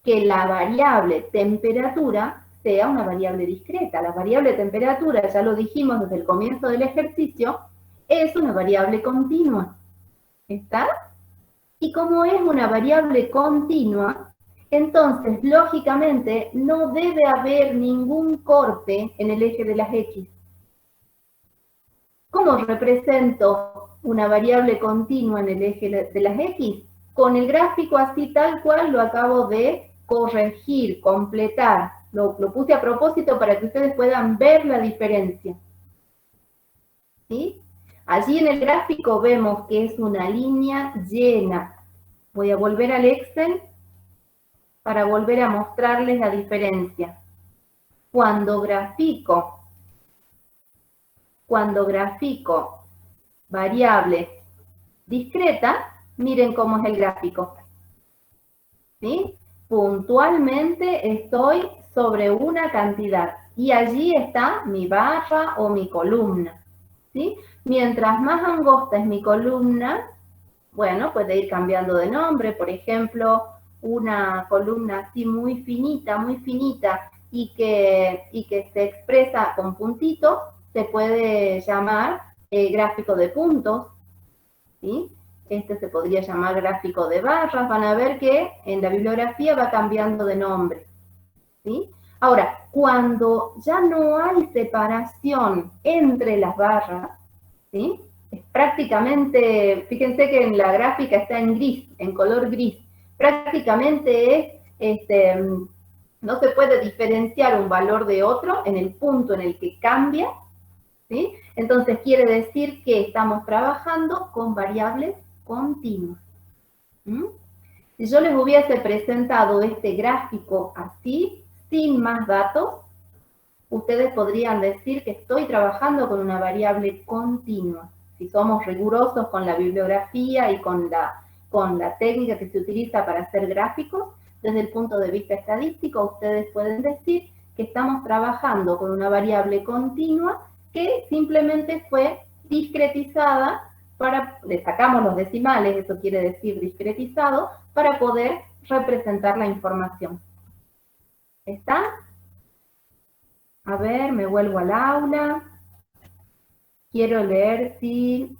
que la variable temperatura sea una variable discreta. La variable temperatura, ya lo dijimos desde el comienzo del ejercicio, es una variable continua. ¿Está? Y como es una variable continua, entonces, lógicamente, no debe haber ningún corte en el eje de las X. ¿Cómo represento una variable continua en el eje de las X? Con el gráfico así tal cual lo acabo de corregir, completar. Lo puse a propósito para que ustedes puedan ver la diferencia. ¿Sí? Allí en el gráfico vemos que es una línea llena. Voy a volver al Excel para volver a mostrarles la diferencia. Cuando grafico variables discretas, miren cómo es el gráfico. ¿Sí? Puntualmente estoy sobre una cantidad y allí está mi barra o mi columna. ¿Sí? Mientras más angosta es mi columna, bueno, puede ir cambiando de nombre. Por ejemplo, una columna así muy finita y que se expresa con puntitos, se puede llamar gráfico de puntos, ¿sí? Este se podría llamar gráfico de barras. Van a ver que en la bibliografía va cambiando de nombre, ¿sí? Ahora, cuando ya no hay separación entre las barras, ¿sí? Es prácticamente, fíjense que en la gráfica está en gris, en color gris. Prácticamente no se puede diferenciar un valor de otro en el punto en el que cambia, ¿sí? Entonces quiere decir que estamos trabajando con variables continuas. Si yo les hubiese presentado este gráfico así, sin más datos, ustedes podrían decir que estoy trabajando con una variable continua. Si somos rigurosos con la bibliografía y con la técnica que se utiliza para hacer gráficos, desde el punto de vista estadístico, ustedes pueden decir que estamos trabajando con una variable continua que simplemente fue discretizada le sacamos los decimales, eso quiere decir discretizado, para poder representar la información. ¿Está? A ver, me vuelvo al aula. Quiero leer si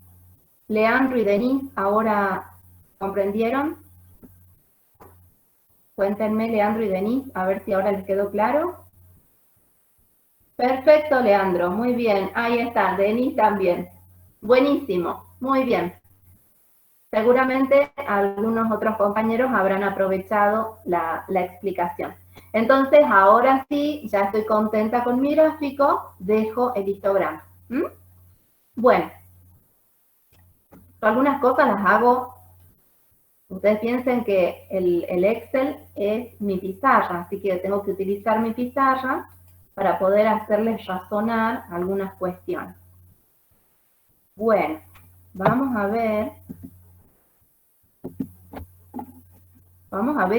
Leandro y Denise ahora comprendieron. Cuéntenme, Leandro y Denise, a ver si ahora les quedó claro. Perfecto, Leandro, muy bien. Ahí está, Denise también. Buenísimo, muy bien. Seguramente algunos otros compañeros habrán aprovechado la explicación. Entonces, ahora sí, ya estoy contenta con mi gráfico, dejo el histograma. Bueno, algunas cosas las hago. Ustedes piensen que el Excel es mi pizarra, así que tengo que utilizar mi pizarra para poder hacerles razonar algunas cuestiones. Bueno, vamos a ver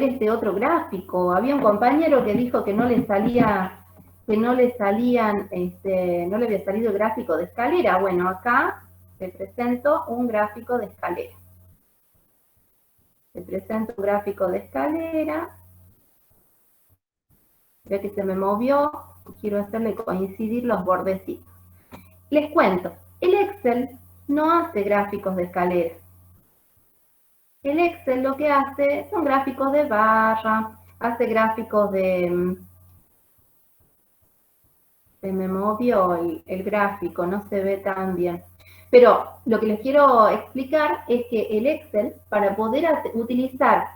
este otro gráfico. Había un compañero que dijo que no le salía, no le había salido el gráfico de escalera. Bueno, acá te presento un gráfico de escalera. Te presento un gráfico de escalera. Ve que se me movió. Quiero hacerle coincidir los bordecitos. Les cuento, el Excel no hace gráficos de escalera. El Excel lo que hace son gráficos de barra, hace gráficos de... Se me movió el gráfico, no se ve tan bien. Pero lo que les quiero explicar es que el Excel, para poder utilizar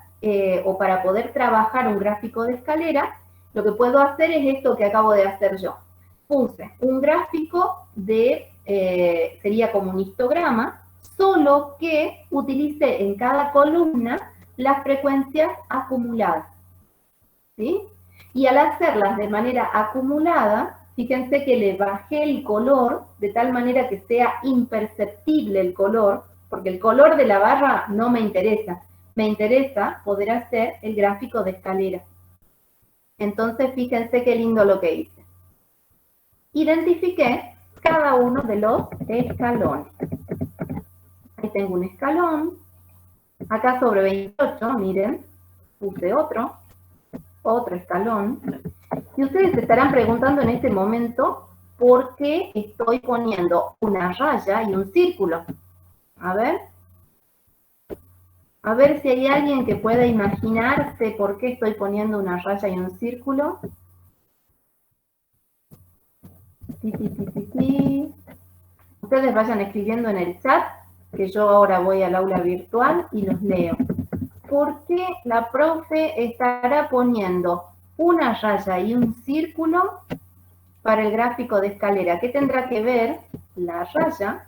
o para poder trabajar un gráfico de escalera, lo que puedo hacer es esto que acabo de hacer yo. Puse un gráfico sería como un histograma, solo que utilicé en cada columna las frecuencias acumuladas, ¿sí? Y al hacerlas de manera acumulada, fíjense que le bajé el color de tal manera que sea imperceptible el color, porque el color de la barra no me interesa. Me interesa poder hacer el gráfico de escalera. Entonces, fíjense qué lindo lo que hice. Identifiqué cada uno de los escalones. Ahí tengo un escalón. Acá sobre 28, miren, puse otro escalón. Y ustedes se estarán preguntando en este momento por qué estoy poniendo una raya y un círculo. A ver si hay alguien que pueda imaginarse por qué estoy poniendo una raya y un círculo. Sí. Ustedes vayan escribiendo en el chat, que yo ahora voy al aula virtual y los leo. ¿Por qué la profe estará poniendo una raya y un círculo para el gráfico de escalera? ¿Qué tendrá que ver la raya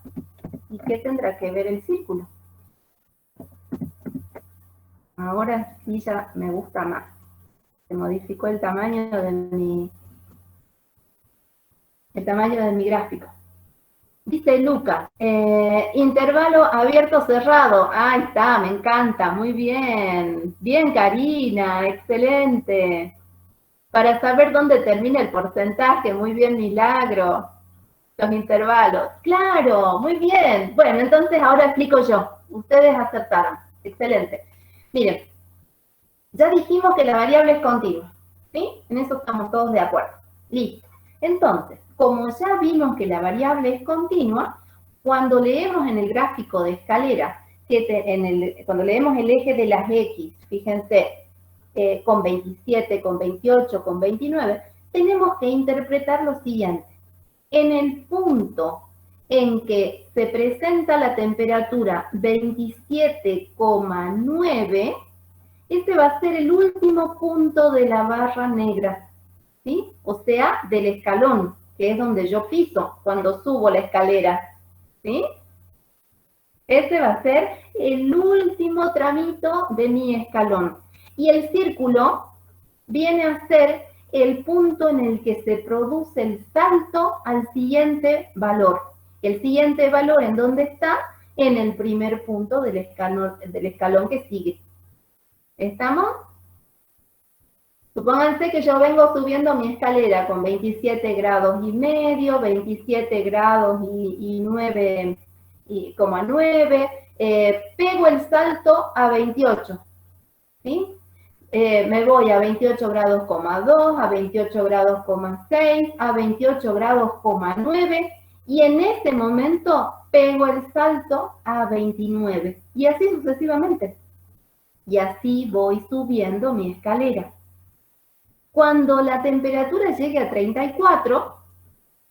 y qué tendrá que ver el círculo? Ahora sí ya me gusta más. Se modificó el tamaño de mi gráfico. Dice Luca, intervalo abierto cerrado. Ahí está, me encanta, muy bien. Bien, Karina, excelente. Para saber dónde termina el porcentaje, muy bien, Milagro. Los intervalos. Claro, muy bien. Bueno, entonces ahora explico yo. Ustedes acertaron. Excelente. Miren, ya dijimos que la variable es continua, ¿sí? En eso estamos todos de acuerdo. Listo. Entonces, como ya vimos que la variable es continua, cuando leemos en el gráfico de escalera, cuando leemos el eje de las X, fíjense, con 27, con 28, con 29, tenemos que interpretar lo siguiente. En el punto en que se presenta la temperatura 27,9, este va a ser el último punto de la barra negra, ¿sí? O sea, del escalón, que es donde yo piso cuando subo la escalera, ¿sí? Ese va a ser el último tramito de mi escalón. Y el círculo viene a ser el punto en el que se produce el salto al siguiente valor. El siguiente valor, ¿en dónde está? En el primer punto del escalón que sigue. ¿Estamos? Supónganse que yo vengo subiendo mi escalera con 27 grados y medio, 27 grados y 9,9, pego el salto a 28, ¿sí? Me voy a 28 grados, 2, a 28 grados, 6, a 28 grados, 9, y en ese momento pego el salto a 29, y así sucesivamente. Y así voy subiendo mi escalera. Cuando la temperatura llegue a 34,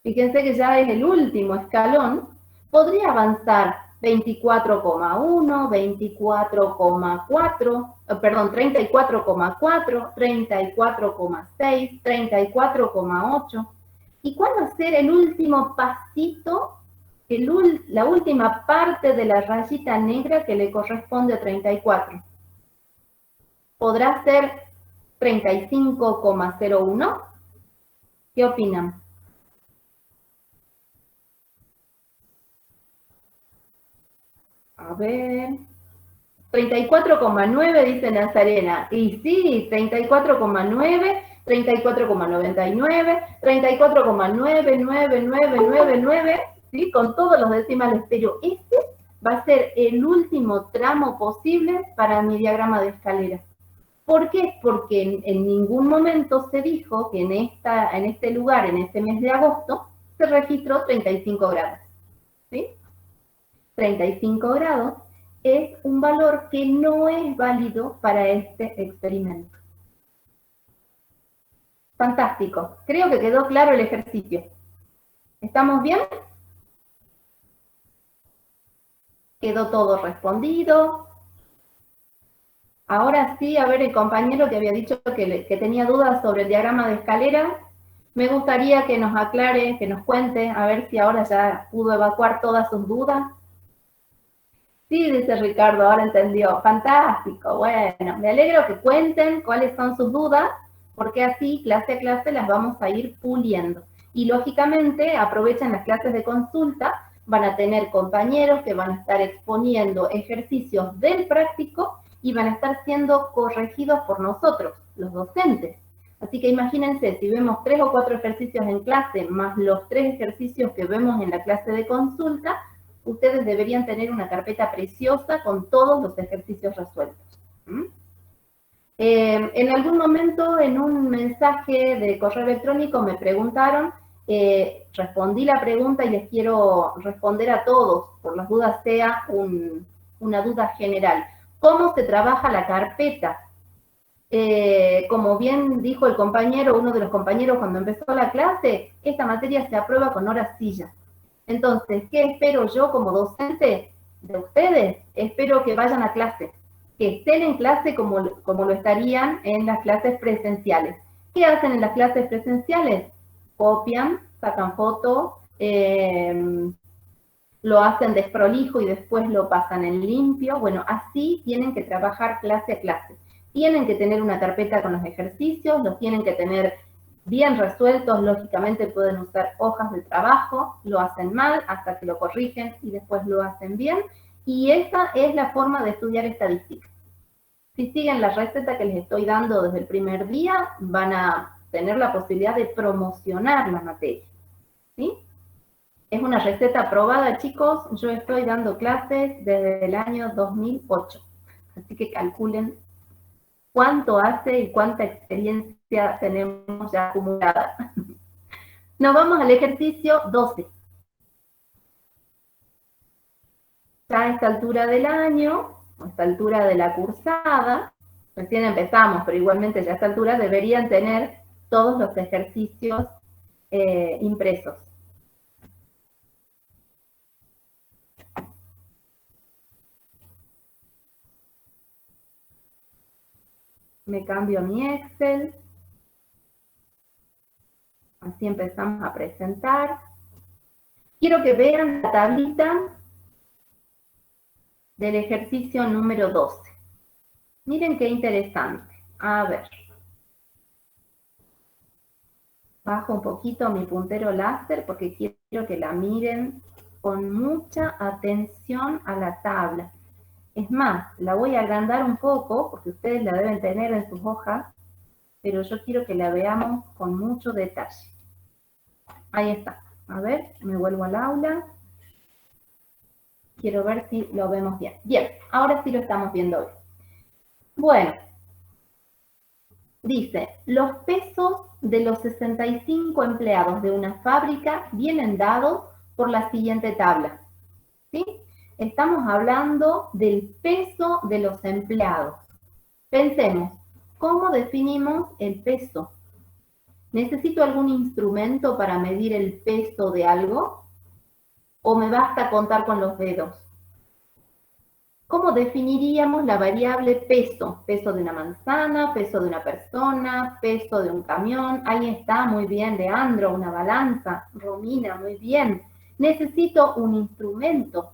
fíjense que ya es el último escalón, podría avanzar 24,1, 34,4, perdón, 34,4, 34,6, 34,8. ¿Y cuál va a ser el último pasito, la última parte de la rayita negra que le corresponde a 34? ¿Podrá ser 35,01? ¿Qué opinan? A ver. 34,9 dice Nazarena. Y sí, 34,9, 34,99, 34,99999, ¿sí? Con todos los decimales. Pero este va a ser el último tramo posible para mi diagrama de escalera. ¿Por qué? Porque en ningún momento se dijo que en este lugar, en este mes de agosto, se registró 35 grados. ¿Sí? 35 grados es un valor que no es válido para este experimento. Fantástico. Creo que quedó claro el ejercicio. ¿Estamos bien? Quedó todo respondido. Ahora sí, a ver, el compañero que había dicho que tenía dudas sobre el diagrama de escalera, me gustaría que nos aclare, que nos cuente, a ver si ahora ya pudo evacuar todas sus dudas. Sí, dice Ricardo, ahora entendió. Fantástico, bueno, me alegro que cuenten cuáles son sus dudas, porque así, clase a clase, las vamos a ir puliendo. Y lógicamente, aprovechen las clases de consulta van a tener compañeros que van a estar exponiendo ejercicios del práctico y van a estar siendo corregidos por nosotros, los docentes. Así que imagínense, si vemos 3 o 4 ejercicios en clase, más los 3 ejercicios que vemos en la clase de consulta, ustedes deberían tener una carpeta preciosa con todos los ejercicios resueltos. En algún momento, en un mensaje de correo electrónico, me preguntaron, respondí la pregunta y les quiero responder a todos, por las dudas sea una duda general. ¿Cómo se trabaja la carpeta? Como bien dijo el compañero, uno de los compañeros cuando empezó la clase, esta materia se aprueba con horas sillas. Entonces, ¿qué espero yo como docente de ustedes? Espero que vayan a clase, que estén en clase como lo estarían en las clases presenciales. ¿Qué hacen en las clases presenciales? Copian, sacan fotos, lo hacen desprolijo y después lo pasan en limpio. Bueno, así tienen que trabajar clase a clase. Tienen que tener una carpeta con los ejercicios, los tienen que tener bien resueltos, lógicamente pueden usar hojas de trabajo, lo hacen mal hasta que lo corrigen y después lo hacen bien. Y esa es la forma de estudiar estadística. Si siguen la receta que les estoy dando desde el primer día, van a tener la posibilidad de promocionar la materia. ¿Sí? Es una receta aprobada, chicos. Yo estoy dando clases desde el año 2008. Así que calculen cuánto hace y cuánta experiencia tenemos ya acumulada. Nos vamos al ejercicio 12. Ya a esta altura del año, a esta altura de la cursada, recién empezamos, pero igualmente ya a esta altura deberían tener todos los ejercicios impresos. Me cambio a mi Excel. Así empezamos a presentar. Quiero que vean la tablita del ejercicio número 12. Miren qué interesante. A ver. Bajo un poquito mi puntero láser porque quiero que la miren con mucha atención a la tabla. Es más, la voy a agrandar un poco porque ustedes la deben tener en sus hojas, pero yo quiero que la veamos con mucho detalle. Ahí está. A ver, me vuelvo al aula. Quiero ver si lo vemos bien. Bien, ahora sí lo estamos viendo bien. Bueno, dice, los pesos de los 65 empleados de una fábrica vienen dados por la siguiente tabla. ¿Sí? Estamos hablando del peso de los empleados. Pensemos, ¿cómo definimos el peso? ¿Necesito algún instrumento para medir el peso de algo? ¿O me basta contar con los dedos? ¿Cómo definiríamos la variable peso? Peso de una manzana, peso de una persona, peso de un camión. Ahí está, muy bien, Leandro, una balanza. Romina, muy bien. Necesito un instrumento.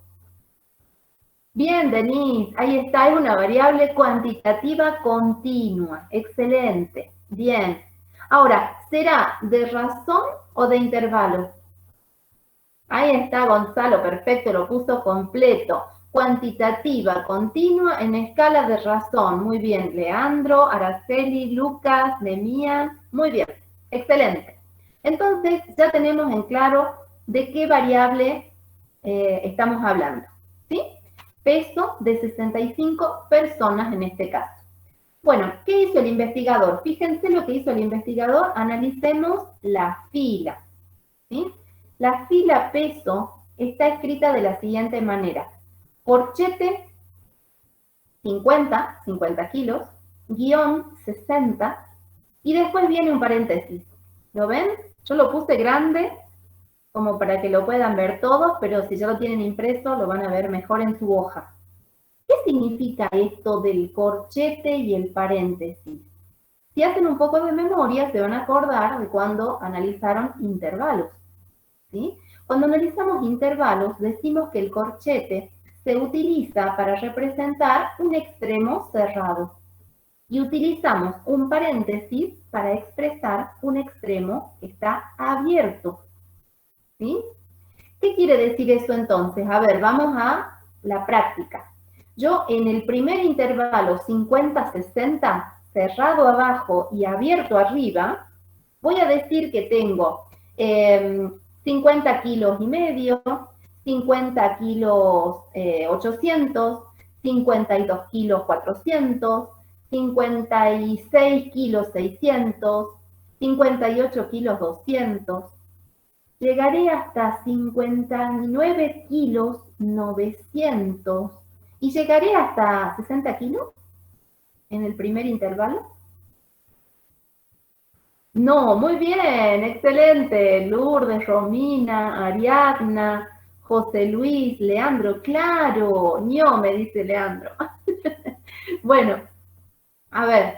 Bien, Denise, ahí está, es una variable cuantitativa continua. Excelente, bien. Ahora, ¿será de razón o de intervalo? Ahí está, Gonzalo, perfecto, lo puso completo. Cuantitativa, continua, en escala de razón. Muy bien, Leandro, Araceli, Lucas, Nemía, muy bien, excelente. Entonces, ya tenemos en claro de qué variable estamos hablando, ¿sí? Peso de 65 personas en este caso. Bueno, ¿qué hizo el investigador? Fíjense lo que hizo el investigador, analicemos la fila, ¿sí? La fila peso está escrita de la siguiente manera. Corchete, 50 kilos, guión 60, y después viene un paréntesis. ¿Lo ven? Yo lo puse grande como para que lo puedan ver todos, pero si ya lo tienen impreso lo van a ver mejor en su hoja. ¿Qué significa esto del corchete y el paréntesis? Si hacen un poco de memoria, se van a acordar de cuando analizaron intervalos, ¿sí? Cuando analizamos intervalos, decimos que el corchete se utiliza para representar un extremo cerrado y utilizamos un paréntesis para expresar un extremo que está abierto, ¿sí? ¿Qué ¿Qué quiere decir eso entonces? A ver, vamos a la práctica. Yo en el primer intervalo 50-60, cerrado abajo y abierto arriba, voy a decir que tengo 50 kilos y medio, 50 kilos 800, 52 kilos 400, 56 kilos 600, 58 kilos 200. Llegaré hasta 59 kilos 900 y llegaré hasta 60 kilos en el primer intervalo. No, muy bien, excelente. Lourdes, Romina, Ariadna, José Luis, Leandro, claro. No, me dice Leandro. Bueno, a ver,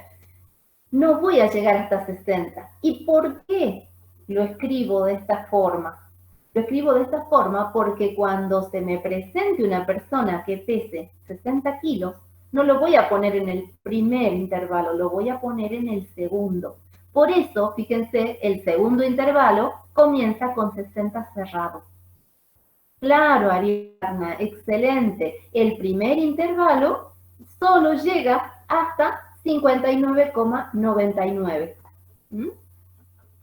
no voy a llegar hasta 60. ¿Y por qué lo escribo de esta forma? Lo escribo de esta forma porque cuando se me presente una persona que pese 60 kilos, no lo voy a poner en el primer intervalo, lo voy a poner en el segundo. Por eso, fíjense, el segundo intervalo comienza con 60 cerrados. Claro, Ariadna, excelente. El primer intervalo solo llega hasta 59,99.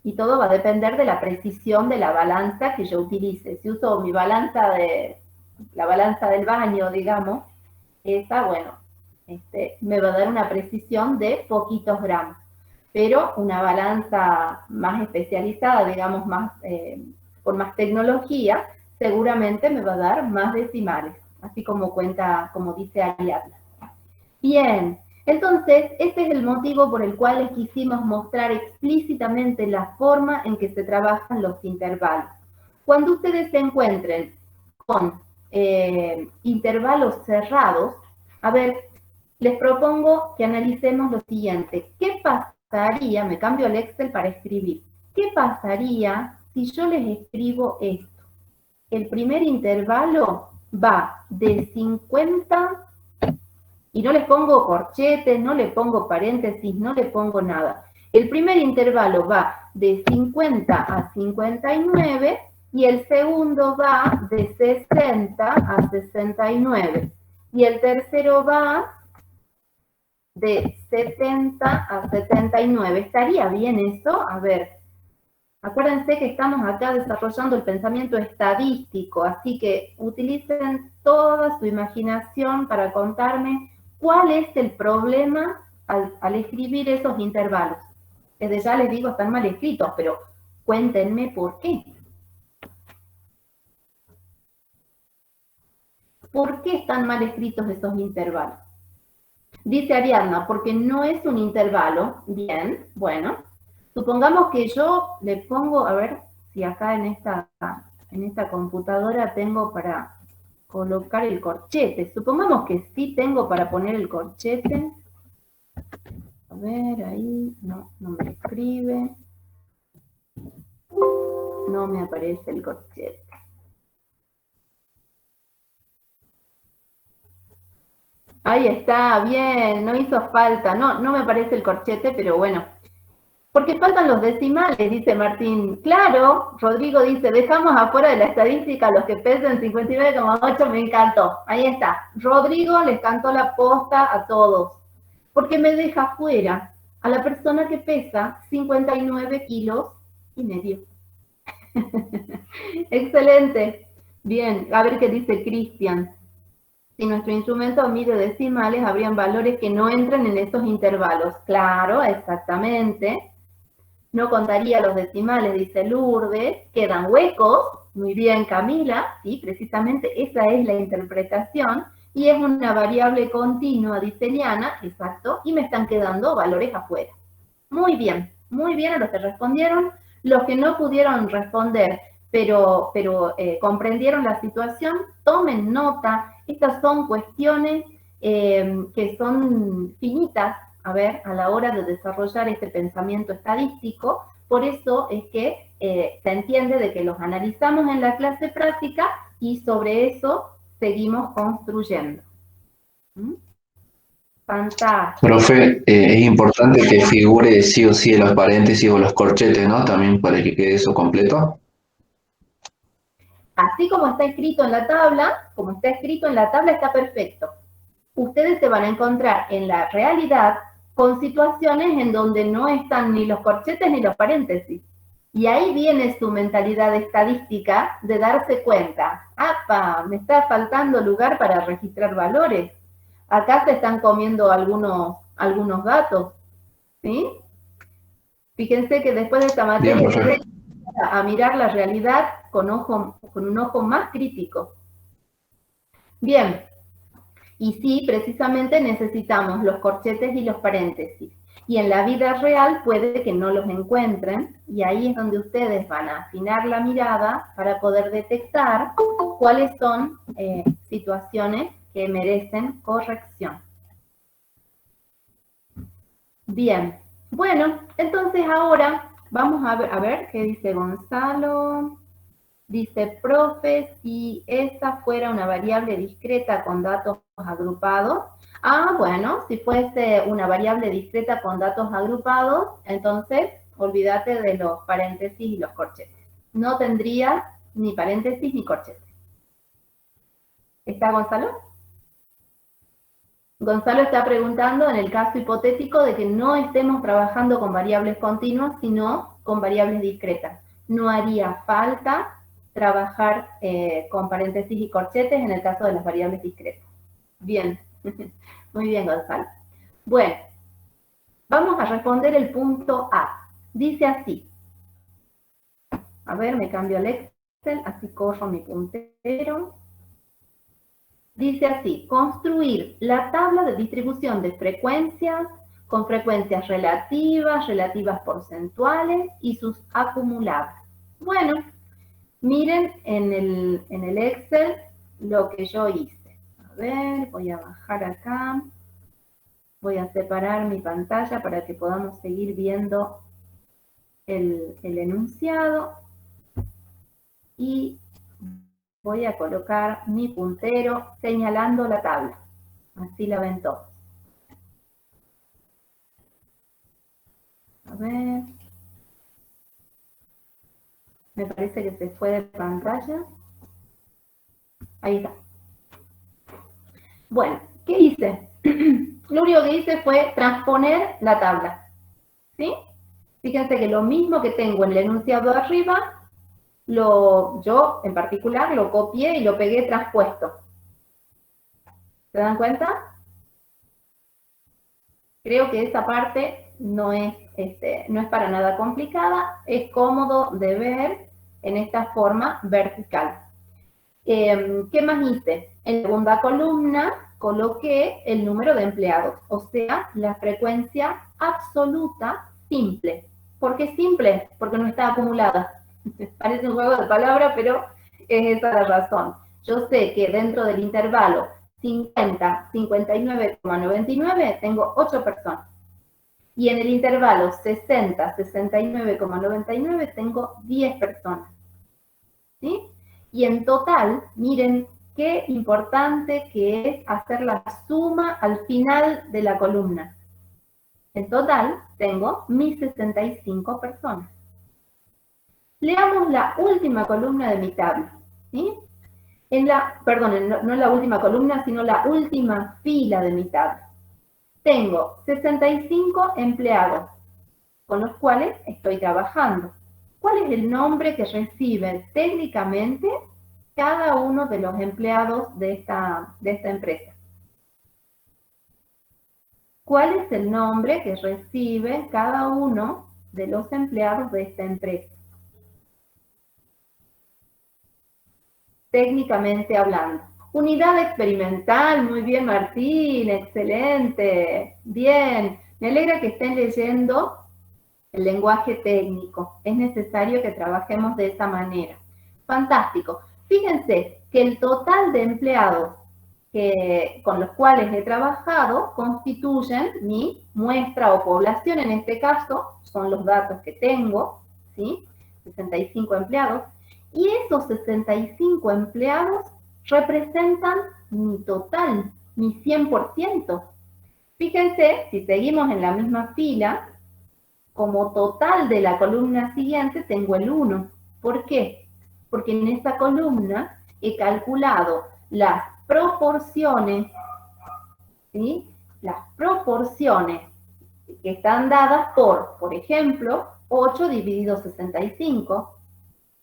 Y todo va a depender de la precisión de la balanza que yo utilice. Si uso mi balanza la balanza del baño, digamos, esa, bueno, me va a dar una precisión de poquitos gramos. Pero una balanza más especializada, digamos, con más tecnología, seguramente me va a dar más decimales, así como cuenta, como dice Ariadna. Bien, entonces, este es el motivo por el cual les quisimos mostrar explícitamente la forma en que se trabajan los intervalos. Cuando ustedes se encuentren con intervalos cerrados, a ver, les propongo que analicemos lo siguiente. ¿Qué pasaría? Me cambio al Excel para escribir. ¿Qué pasaría si yo les escribo esto? El primer intervalo va de 50, y no les pongo corchetes, no le pongo paréntesis, no le pongo nada. El primer intervalo va de 50 a 59 y el segundo va de 60 a 69. Y el tercero va de 70 a 79. ¿Estaría bien eso? A ver, acuérdense que estamos acá desarrollando el pensamiento estadístico, así que utilicen toda su imaginación para contarme cuál es el problema al escribir esos intervalos. Desde ya les digo, están mal escritos, pero cuéntenme por qué. ¿Por qué están mal escritos esos intervalos? Dice Ariadna, porque no es un intervalo. Bien, bueno. Supongamos que yo le pongo, a ver si acá en esta computadora tengo para colocar el corchete. Supongamos que sí tengo para poner el corchete. A ver, ahí, no me escribe. No me aparece el corchete. Ahí está, bien, no hizo falta. No me aparece el corchete, pero bueno. Porque faltan los decimales, dice Martín. Claro, Rodrigo dice, dejamos afuera de la estadística los que pesan 59,8, me encantó. Ahí está. Rodrigo les cantó la posta a todos. Porque me deja fuera a la persona que pesa 59 kilos y medio. Excelente. Bien, a ver qué dice Cristian. Si nuestro instrumento mide decimales, habrían valores que no entran en esos intervalos. Claro, exactamente. No contaría los decimales, dice Lourdes. Quedan huecos. Muy bien, Camila. Sí, precisamente esa es la interpretación. Y es una variable continua, dice Liana. Exacto. Y me están quedando valores afuera. Muy bien a los que respondieron. Los que no pudieron responder, pero comprendieron la situación, tomen nota. Estas son cuestiones que son finitas, a ver, a la hora de desarrollar este pensamiento estadístico. Por eso es que se entiende de que los analizamos en la clase práctica y sobre eso seguimos construyendo. Fantástico. Profe, es importante que figure sí o sí en los paréntesis o los corchetes, ¿no? También para que quede eso completo. así como está escrito en la tabla, está perfecto. Ustedes se van a encontrar en la realidad con situaciones en donde no están ni los corchetes ni los paréntesis. Y ahí viene su mentalidad estadística de darse cuenta, ¡apa! Me está faltando lugar para registrar valores. Acá se están comiendo algunos datos, ¿sí? Fíjense que después de esta materia a mirar la realidad con un ojo más crítico. Bien, y sí, precisamente necesitamos los corchetes y los paréntesis. Y en la vida real puede que no los encuentren, y ahí es donde ustedes van a afinar la mirada para poder detectar cuáles son situaciones que merecen corrección. Bien, bueno, entonces ahora vamos a ver qué dice Gonzalo. Dice, profe, si esa fuera una variable discreta con datos agrupados. Ah, bueno, si fuese una variable discreta con datos agrupados, entonces olvídate de los paréntesis y los corchetes. No tendría ni paréntesis ni corchetes. ¿Está Gonzalo? Gonzalo está preguntando en el caso hipotético de que no estemos trabajando con variables continuas, sino con variables discretas. No haría falta trabajar con paréntesis y corchetes en el caso de las variables discretas. Bien, muy bien, Gonzalo. Bueno, vamos a responder el punto A. Dice así. A ver, me cambio el Excel, así corro mi puntero. Dice así, construir la tabla de distribución de frecuencias con frecuencias relativas, relativas porcentuales y sus acumuladas. Bueno, miren en el Excel lo que yo hice. A ver, voy a bajar acá. Voy a separar mi pantalla para que podamos seguir viendo el enunciado. Y voy a colocar mi puntero señalando la tabla. Así la ven todos. A ver. Me parece que se fue de pantalla. Ahí está. Bueno, ¿qué hice? Lo único que hice fue transponer la tabla. ¿Sí? Fíjense que lo mismo que tengo en el enunciado de arriba, yo en particular lo copié y lo pegué transpuesto. ¿Se dan cuenta? Creo que esa parte no es para nada complicada, es cómodo de ver en esta forma vertical. ¿Qué más hice? En la segunda columna coloqué el número de empleados, o sea, la frecuencia absoluta simple. ¿Por qué simple? Porque no está acumulada. Parece un juego de palabras, pero es esa la razón. Yo sé que dentro del intervalo 50, 59,99 tengo 8 personas. Y en el intervalo 60, 69,99 tengo 10 personas. ¿Sí? Y en total, miren qué importante que es hacer la suma al final de la columna. En total, tengo mis 65 personas. Leamos la última columna de mi tabla. ¿Sí? Perdón, no la última columna, sino la última fila de mi tabla. Tengo 65 empleados con los cuales estoy trabajando. ¿Cuál es el nombre que recibe técnicamente cada uno de los empleados de esta empresa? ¿Cuál es el nombre que recibe cada uno de los empleados de esta empresa? Técnicamente hablando. Unidad experimental, muy bien Martín, excelente, bien. Me alegra que estén leyendo el lenguaje técnico. Es necesario que trabajemos de esa manera. Fantástico. Fíjense que el total de empleados con los cuales he trabajado constituyen mi muestra o población, en este caso, son los datos que tengo, ¿sí? 65 empleados. Y esos 65 empleados representan mi total, mi 100%. Fíjense, si seguimos en la misma fila, como total de la columna siguiente tengo el 1. ¿Por qué? Porque en esta columna he calculado las proporciones, ¿sí? Las proporciones que están dadas por ejemplo, 8 dividido 65,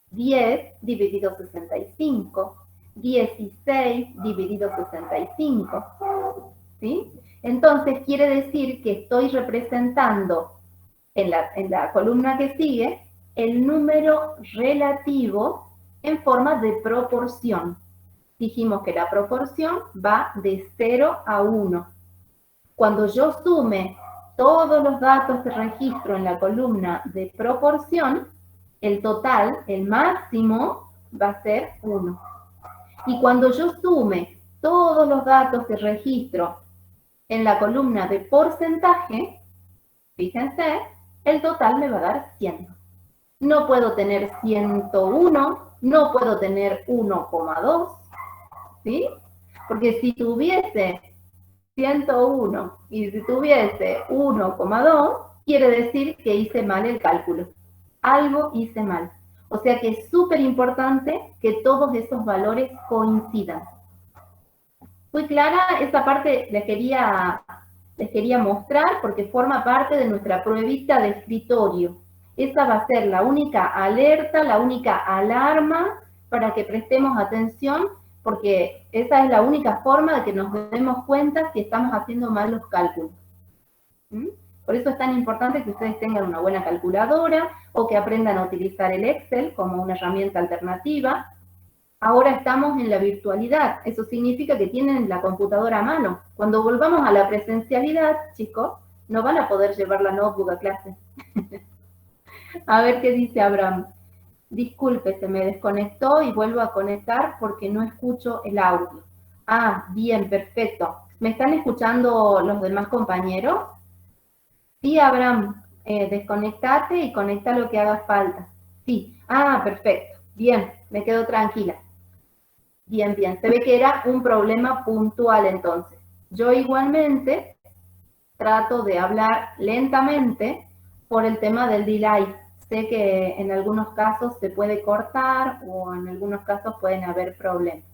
10 dividido 65, 16 dividido 65, ¿sí? Entonces quiere decir que estoy representando en la columna que sigue el número relativo en forma de proporción. Dijimos que la proporción va de 0 a 1. Cuando yo sume todos los datos que registro en la columna de proporción, el total, el máximo, va a ser 1. Y cuando yo sume todos los datos que registro en la columna de porcentaje, fíjense, el total me va a dar 100. No puedo tener 101, no puedo tener 1,2, ¿sí? Porque si tuviese 101 y si tuviese 1,2, quiere decir que hice mal el cálculo. Algo hice mal. O sea que es súper importante que todos esos valores coincidan. ¿Fue clara? Esa parte les quería mostrar porque forma parte de nuestra pruebita de escritorio. Esa va a ser la única alerta, la única alarma para que prestemos atención, porque esa es la única forma de que nos demos cuenta si estamos haciendo mal los cálculos. ¿Mm? Por eso es tan importante que ustedes tengan una buena calculadora o que aprendan a utilizar el Excel como una herramienta alternativa. Ahora estamos en la virtualidad, eso significa que tienen la computadora a mano. Cuando volvamos a la presencialidad, chicos, no van a poder llevar la notebook a clase. A ver qué dice Abraham. Disculpe, se me desconectó y vuelvo a conectar porque no escucho el audio. Ah, bien, perfecto. ¿Me están escuchando los demás compañeros? Sí, Abraham, desconectate y conecta lo que haga falta. Sí, ah, perfecto. Bien, me quedo tranquila. Bien, bien. Se ve que era un problema puntual entonces. Yo igualmente trato de hablar lentamente por el tema del delay. Sé que en algunos casos se puede cortar o en algunos casos pueden haber problemas.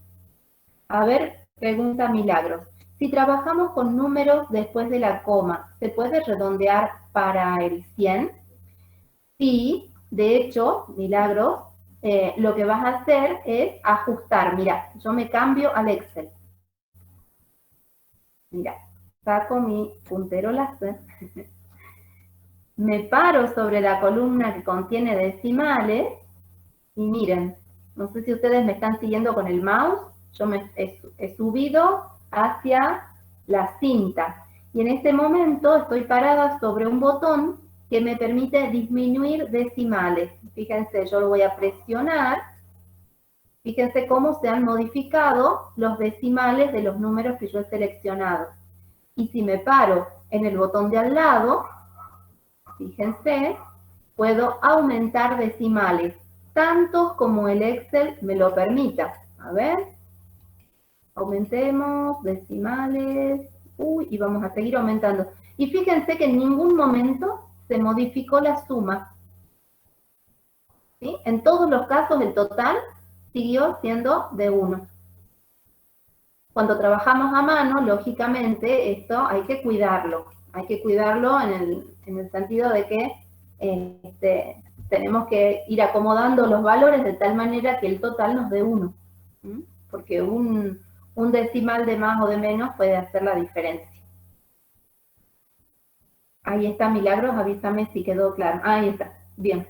A ver, pregunta Milagros. Si trabajamos con números después de la coma, ¿se puede redondear para el 100? Sí, de hecho, Milagros, lo que vas a hacer es ajustar. Mira, yo me cambio al Excel. Mira, saco mi puntero láser. Me paro sobre la columna que contiene decimales y miren, no sé si ustedes me están siguiendo con el mouse, yo me he subido hacia la cinta y en este momento estoy parada sobre un botón que me permite disminuir decimales. Fíjense, yo lo voy a presionar, fíjense cómo se han modificado los decimales de los números que yo he seleccionado. Y si me paro en el botón de al lado, fíjense, puedo aumentar decimales, tantos como el Excel me lo permita. A ver, aumentemos decimales, y vamos a seguir aumentando. Y fíjense que en ningún momento se modificó la suma. ¿Sí? En todos los casos el total siguió siendo de 1. Cuando trabajamos a mano, lógicamente, esto hay que cuidarlo. Hay que cuidarlo en el sentido de que tenemos que ir acomodando los valores de tal manera que el total nos dé 1. ¿Mm? Porque un decimal de más o de menos puede hacer la diferencia. Ahí está, Milagros, avísame si quedó claro. Ahí está, bien.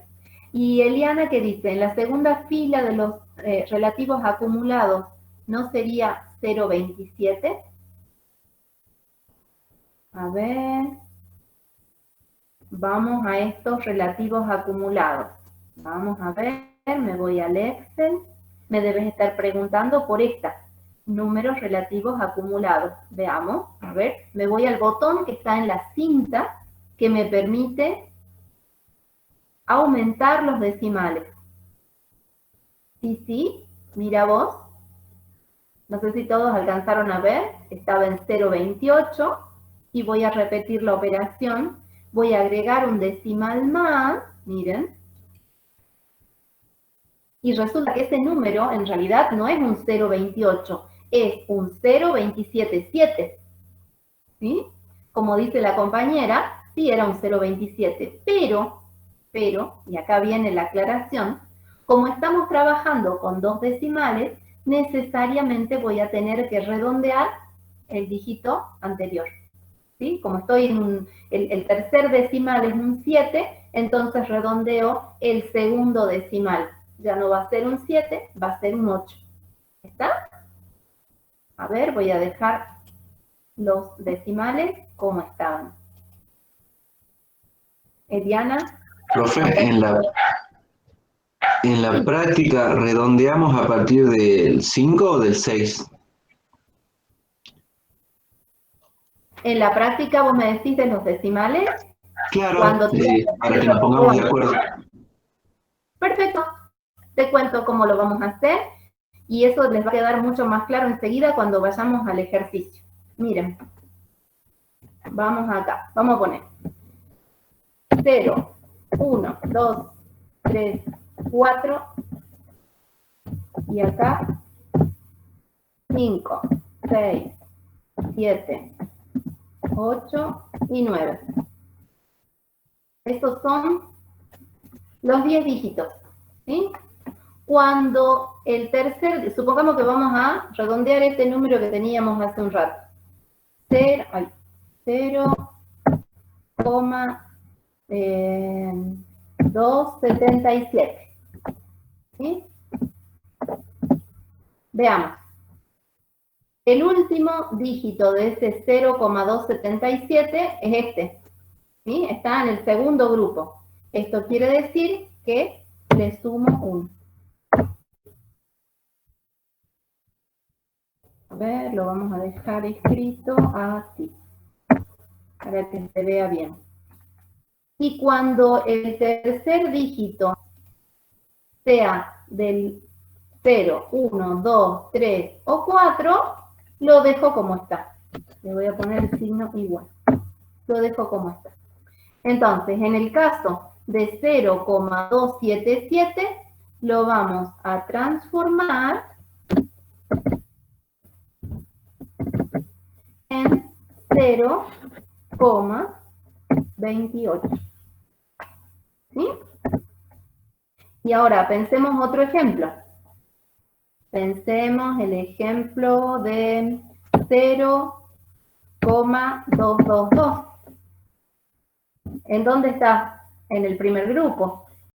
Y Eliana, ¿qué dice? En la segunda fila de los relativos acumulados, ¿no sería 0,27? A ver. Vamos a estos relativos acumulados. Vamos a ver, me voy al Excel. Me debes estar preguntando por esta. Números relativos acumulados. Veamos, a ver, me voy al botón que está en la cinta que me permite aumentar los decimales. Sí, mira vos. No sé si todos alcanzaron a ver. Estaba en 0,28 y voy a repetir la operación. Voy a agregar un decimal más, miren. Y resulta que ese número en realidad no es un 0,28, es un 0,277. ¿Sí? Como dice la compañera, sí era un 0,27, pero, y acá viene la aclaración, como estamos trabajando con 2 decimales, necesariamente voy a tener que redondear el dígito anterior. ¿Sí? Como estoy en el tercer decimal es un 7, entonces redondeo el segundo decimal. Ya no va a ser un 7, va a ser un 8. ¿Está? A ver, voy a dejar los decimales como estaban. Diana. Profe, en la práctica, ¿redondeamos a partir del 5 o del 6? En la práctica vos me decís de los decimales. Claro, Cuando para que nos pongamos de acuerdo. Perfecto. Te cuento cómo lo vamos a hacer y eso les va a quedar mucho más claro enseguida cuando vayamos al ejercicio. Miren. Vamos acá. Vamos a poner 0, 1, 2, 3, 4 y acá 5, 6, 7, 8 y 9. Estos son los 10 dígitos, ¿sí? Cuando el tercer, supongamos que vamos a redondear este número que teníamos hace un rato. 0,277. ¿Sí? Veamos. El último dígito de ese 0,277 es este. ¿Sí? Está en el segundo grupo. Esto quiere decir que le sumo 1. A ver, lo vamos a dejar escrito así, para que se vea bien. Y cuando el tercer dígito sea del 0, 1, 2, 3 o 4, lo dejo como está. Le voy a poner el signo igual. Lo dejo como está. Entonces, en el caso de 0,277, lo vamos a transformar en 0,28. ¿Sí? Y ahora pensemos otro ejemplo. Pensemos el ejemplo de 0,222. ¿En dónde está? En el primer grupo.